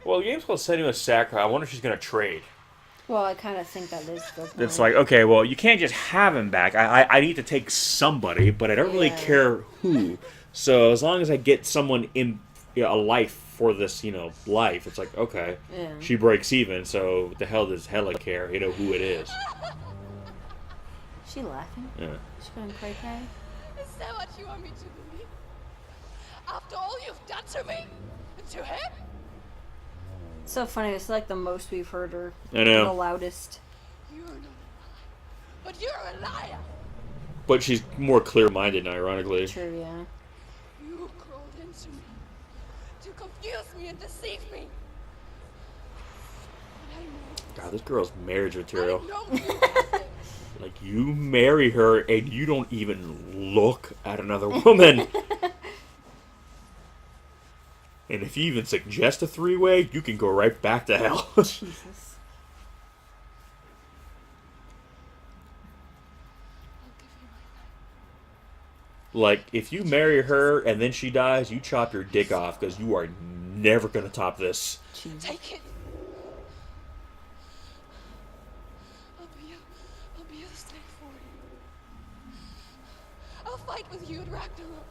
Well, the game's called Senua Sacrifice. I wonder if she's gonna trade. Well, I kind of think that is the point. It's like, okay, well, you can't just have him back. I need to take somebody, but I don't really Yeah. care who. So as long as I get someone in a life for this, life. It's like, okay, Yeah. she breaks even, so what the hell does Hela care? You know who it is. She laughing? Yeah. She going cray cray? Is that what you want me to believe? After all you've done to me? And to him? It's so funny. It's like the most we've heard her. I know. The loudest. You're not a liar. But you're a liar! But she's more clear-minded, ironically. True, yeah. You crawled into me to confuse me and deceive me. But I know. God, this girl's marriage material. I know you have it. Like, you marry her and you don't even look at another woman. And if you even suggest a three-way, you can go right back to hell. Jesus. Like, if you marry her and then she dies, you chop your dick off because you are never going to top this. Jesus. Take it. I'll be a slave for you. I'll fight with you at Ragnarok.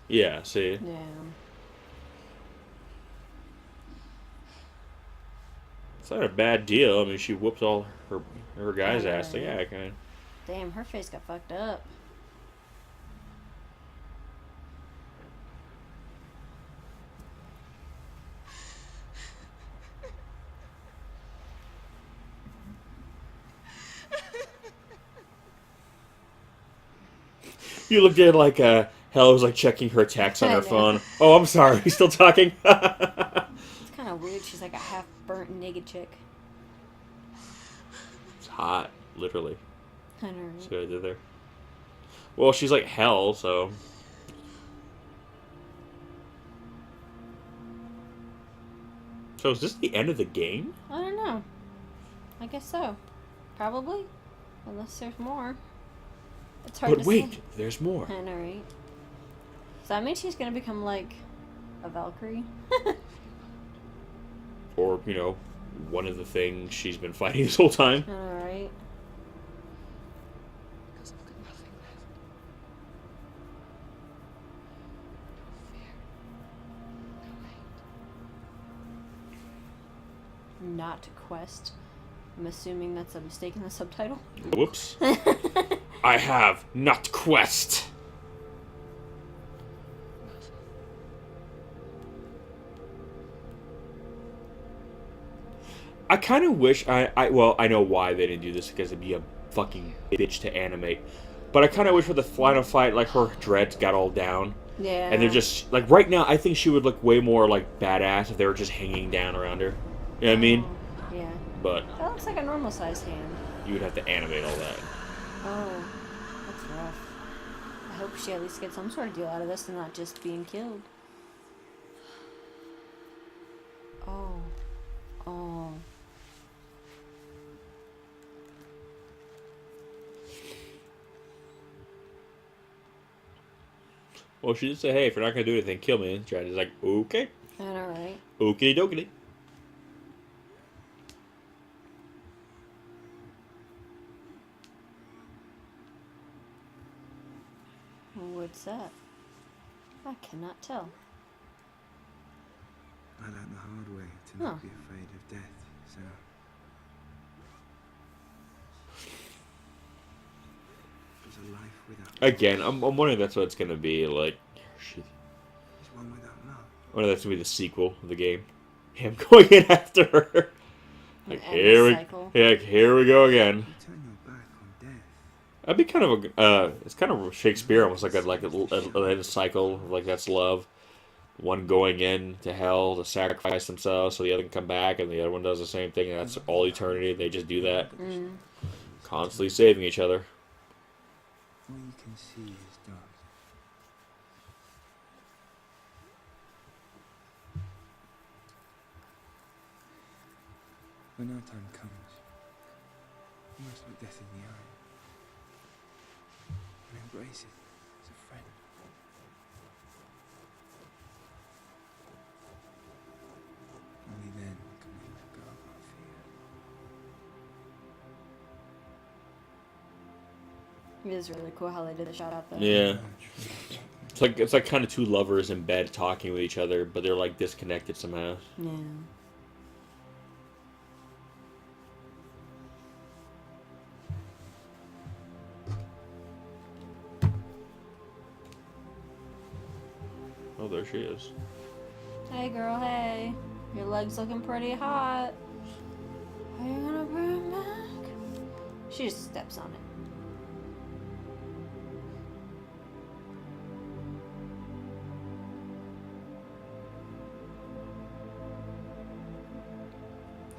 Yeah, see? Yeah. It's not a bad deal. I mean, she whoops all her guys' Yeah. ass. So, yeah, kind of. Damn, her face got fucked up. You looked at it like Hela was like checking her text on I her know. phone. Oh, I'm sorry. He's still talking. It's kind of weird. She's like a half-burnt naked chick. It's hot, literally. I know, That's right? what I did there. Well, she's like hell, so. So is this the end of the game? I don't know. I guess so. Probably. Unless there's more. It's hard But to wait, say. there's more. I know, right? So that means she's gonna become like a Valkyrie. Or, one of the things she's been fighting this whole time. I know, right? Because I've got nothing left. No fear. No hate. Not quest. I'm assuming that's a mistake in the subtitle. Whoops. I have not quest. I kind of wish well, I know why they didn't do this because it'd be a fucking bitch to animate. But I kind of wish for the final fight, like her dreads got all down. Yeah. And they're just, like, right now, I think she would look way more, like, badass if they were just hanging down around her. You know what I mean? Oh, yeah. But That looks like a normal sized hand. you would have to animate all that. Oh, that's rough. I hope she at least gets some sort of deal out of this and not just being killed. Oh. Oh. Well, she did say, hey, if you're not going to do anything, kill me. And Chad is like, okay. I know, right? Okie dokie. What's that? I cannot tell. I learned the hard way to Huh. not be afraid of death, so... There's a life without... Again, I'm wondering if that's what it's going to be. Like, shit. There's one without love. I wonder if that's going to be the sequel of the game. Him going in after her. Like, An endless cycle. here we go again. You turn your back on death. That'd be kind of a, it's kind of Shakespeare, almost like a cycle, like that's love. One going in to hell to sacrifice themselves so the other can come back, and the other one does the same thing, and that's all eternity. They just do that. Constantly saving each other. All you can see is dark. When our time comes, we must look death in the eye and embrace it as a friend. Only then can we let go of our fear. It is really cool how they did the shot out there. Yeah. Emerge from the darkness. It's like kind of two lovers in bed talking with each other, but they're like disconnected somehow. Yeah. Oh, there she is. Hey girl, hey. Your leg's looking pretty hot. Are you gonna bring it back? She just steps on it.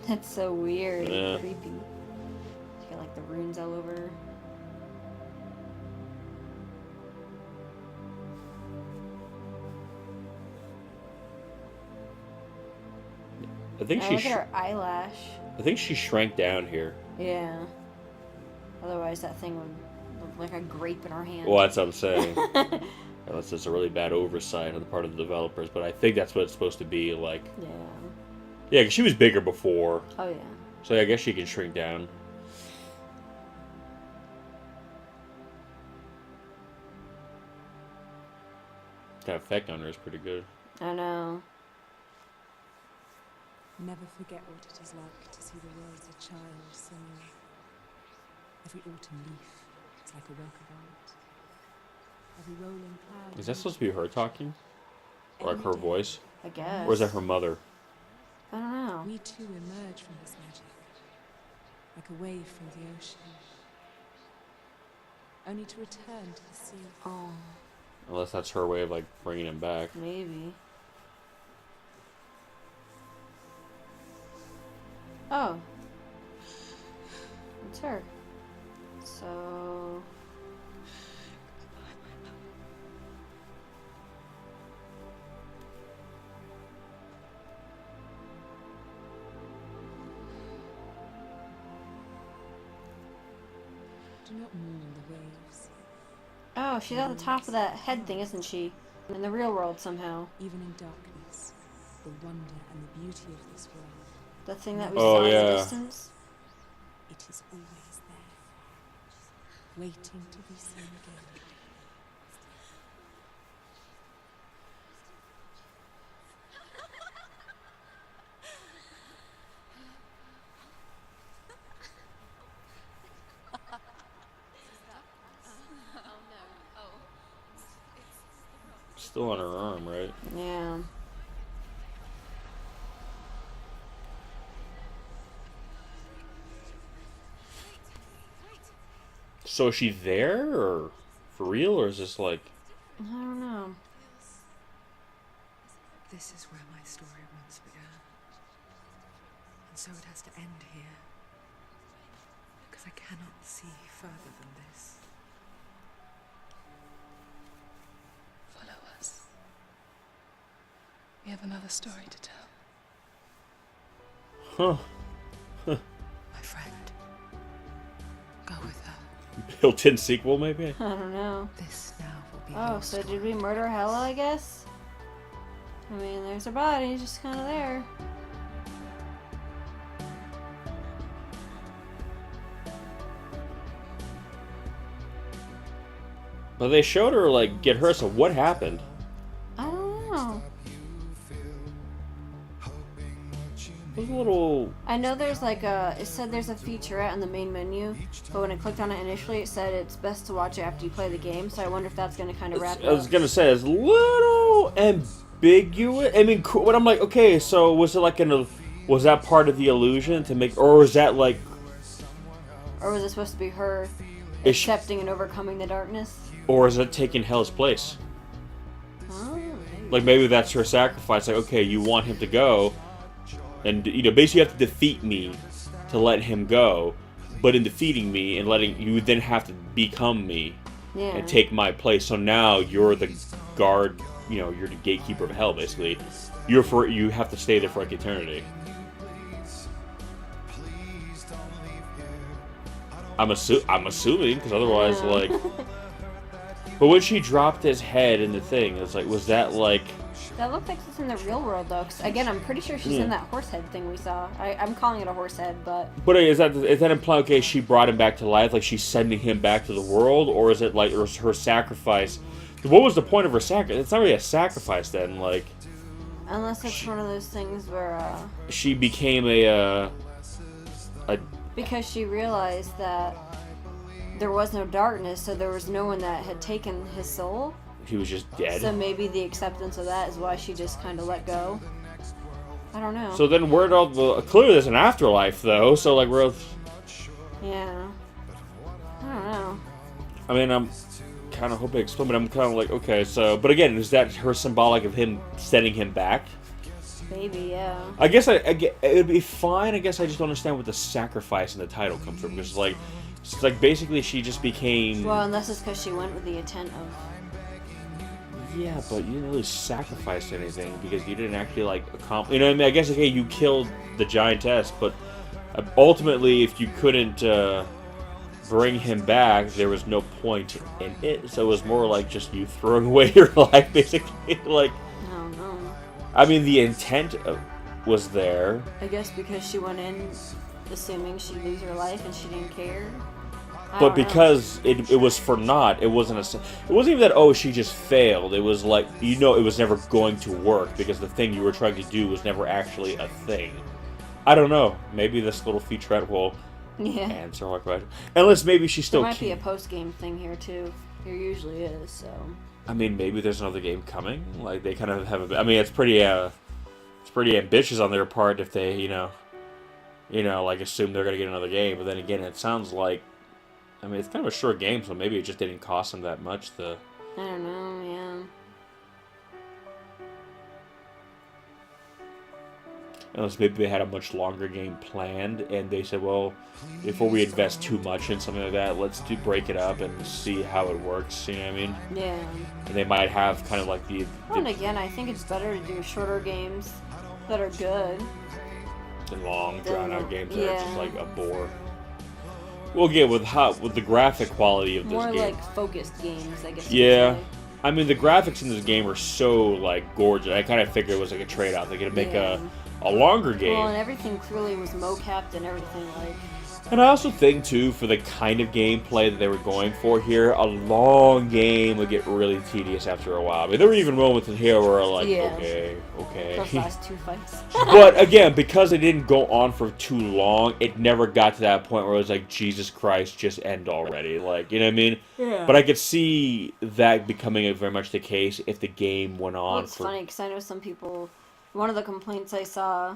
That's so weird Yeah. and creepy. She got like the runes all over her. I think Oh, she. look at her eyelash. I think she shrank down here. Yeah. Otherwise, that thing would look like a grape in her hand. Well, that's what I'm saying. Unless it's a really bad oversight on the part of the developers, but I think that's what it's supposed to be like. Yeah. Yeah, 'cause she was bigger before, Oh yeah. so I guess she can shrink down. That effect on her is pretty good. I know. Never forget what it is like to see the world as a child, Senua. Every autumn leaf is like a work of art. Every rolling cloud. Is that supposed to be her talking? Or like her voice? I guess. Or is that her mother? I don't know. We too emerge from this magic, like a wave from the ocean, only to return to the sea. Oh, Unless that's her way of like bringing him back. maybe. Oh. It's her. So... Do not mourn the waves. Oh, she's at the top of that head thing, isn't she? In the real world somehow. Even in darkness, the wonder and the beauty of this world, The thing that we Oh, saw in yeah. the distance. it is always there, waiting to be seen again. Still on her arm, right? Yeah. So is she there, or for real, or is this like... I don't know. This is where my story once began. And so it has to end here. Because I cannot see further than this. Follow us. We have another story to tell. Huh. My friend. Go with her. Built-in sequel, maybe? I don't know. This now will be Oh, your so story. did we murder Hela, I guess? I mean, there's her body, just kind of there. But they showed her, like, get her, so what happened? I don't know. It was a little... I know there's like a, it said there's a featurette on the main menu, but when I clicked on it initially, it said it's best to watch it after you play the game, so I wonder if that's going to kind of wrap it I was up. gonna say, it's a little ambiguous. I mean, but I'm like, okay, so was it like was that part of the illusion to make, or was that like... Or was it supposed to be her Is she- accepting and overcoming the darkness? Or is it taking Hela's place? Oh, maybe. Like, maybe that's her sacrifice. Like, okay, you want him to go, and, you know, basically you have to defeat me to let him go, but in defeating me and letting, you then have to become me Yeah. and take my place. So now you're the guard, you know, you're the gatekeeper of hell, basically. You have to stay there for like eternity. I'm assuming, because otherwise, Yeah. like... But when she dropped his head in the thing, it's like, was that like... That looked like it's in the real world, though. 'Cause, again, I'm pretty sure she's in that horse head thing we saw. I'm calling it a horse head, but... But is that implying, okay, she brought him back to life, like she's sending him back to the world, or is it like, or is her sacrifice What was the point of her sacrifice? It's not really a sacrifice then. Like, Unless it's one of those things where, she became because she realized that there was no darkness, so there was no one that had taken his soul. he was just dead. So maybe the acceptance of that is why she just kind of let go. I don't know. So then where'd all the... Clearly there's an afterlife, though, so, like, we're... Yeah. I don't know. I mean, I'm kind of hoping to explain, but I'm kind of like, okay, so... But again, is that her symbolic of him sending him back? Maybe, yeah. I guess it would be fine. I guess I just don't understand what the sacrifice in the title comes from. Because, like, it's like basically she just became... Well, unless it's because she went with the intent of... Yeah, but you didn't really sacrifice anything because you didn't actually, like, accomplish... You know what I mean? I guess, okay, you killed the giantess, but ultimately, if you couldn't bring him back, there was no point in it. So it was more like just you throwing away your life, basically. Like, I don't know. I mean, the intent was there. I guess because she went in assuming she'd lose her life and she didn't care. But because it was for naught, it wasn't even that, oh, she just failed. It was like, you know, it was never going to work because the thing you were trying to do was never actually a thing. I don't know. Maybe this little featurette will answer my question. Unless maybe she still There might be a post-game thing here, too. There usually is, so... I mean, maybe there's another game coming. Like, they kind of have I mean, it's pretty ambitious on their part if they, you know, like, assume they're going to get another game. But then again, it sounds like, I mean, it's kind of a short game, so maybe it just didn't cost them that much. I don't know, yeah. Unless maybe they had a much longer game planned, and they said, well, before we invest too much in something like that, let's break it up and see how it works, you know what I mean? Yeah. And they might have kind of like Well, and again, I think it's better to do shorter games that are good. than long, drawn-out games that are yeah. just like a bore. Well, again, with the graphic quality of this More game. like focused games, I guess. Yeah. I mean, the graphics in this game are so, like, gorgeous. I kind of figured it was like a trade-off. They're going to make a longer game. Well, and everything clearly was mocapped and everything, like... And I also think, too, for the kind of gameplay that they were going for here, a long game would get really tedious after a while. I mean, there were even moments in here where like, okay. Those last two fights. But, again, because it didn't go on for too long, it never got to that point where it was like, Jesus Christ, just end already. Like, you know what I mean? Yeah. But I could see that becoming very much the case if the game went on Well, it's funny, because I know some people... One of the complaints I saw...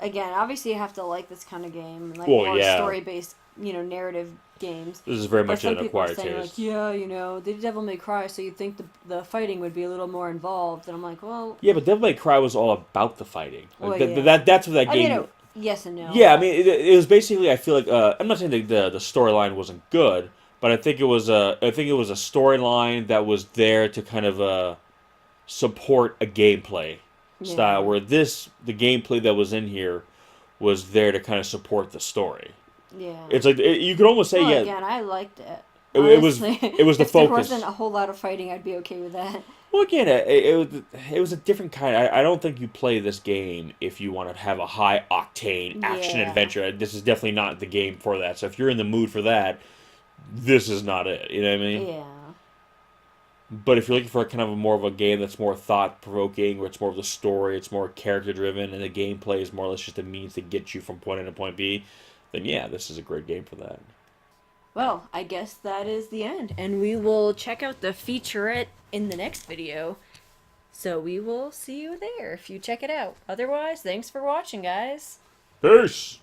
Again, obviously you have to like this kind of game, like more story-based, narrative games. This is very much an acquired saying, taste. like, yeah, the Devil May Cry, so you'd think the fighting would be a little more involved, and I'm like, well... Yeah, but Devil May Cry was all about the fighting. Like, well, that's what that game... I mean, yes and no. Yeah, I mean, it was basically, I feel like, I'm not saying that the storyline wasn't good, but I think it was a storyline that was there to kind of support a gameplay style, where the gameplay that was in here was there to kind of support the story. Yeah. It's like, you could almost say, again, I liked it. It was the focus. If there wasn't a whole lot of fighting, I'd be okay with that. Well, again, it was a different kind. I don't think you play this game if you want to have a high-octane action adventure. This is definitely not the game for that. So if you're in the mood for that, this is not it. You know what I mean? Yeah. But if you're looking for kind of more of a game that's more thought-provoking, where it's more of the story, it's more character-driven, and the gameplay is more or less just a means to get you from point A to point B, then yeah, this is a great game for that. Well, I guess that is the end, and we will check out the featurette in the next video. So we will see you there if you check it out. Otherwise, thanks for watching, guys. Peace!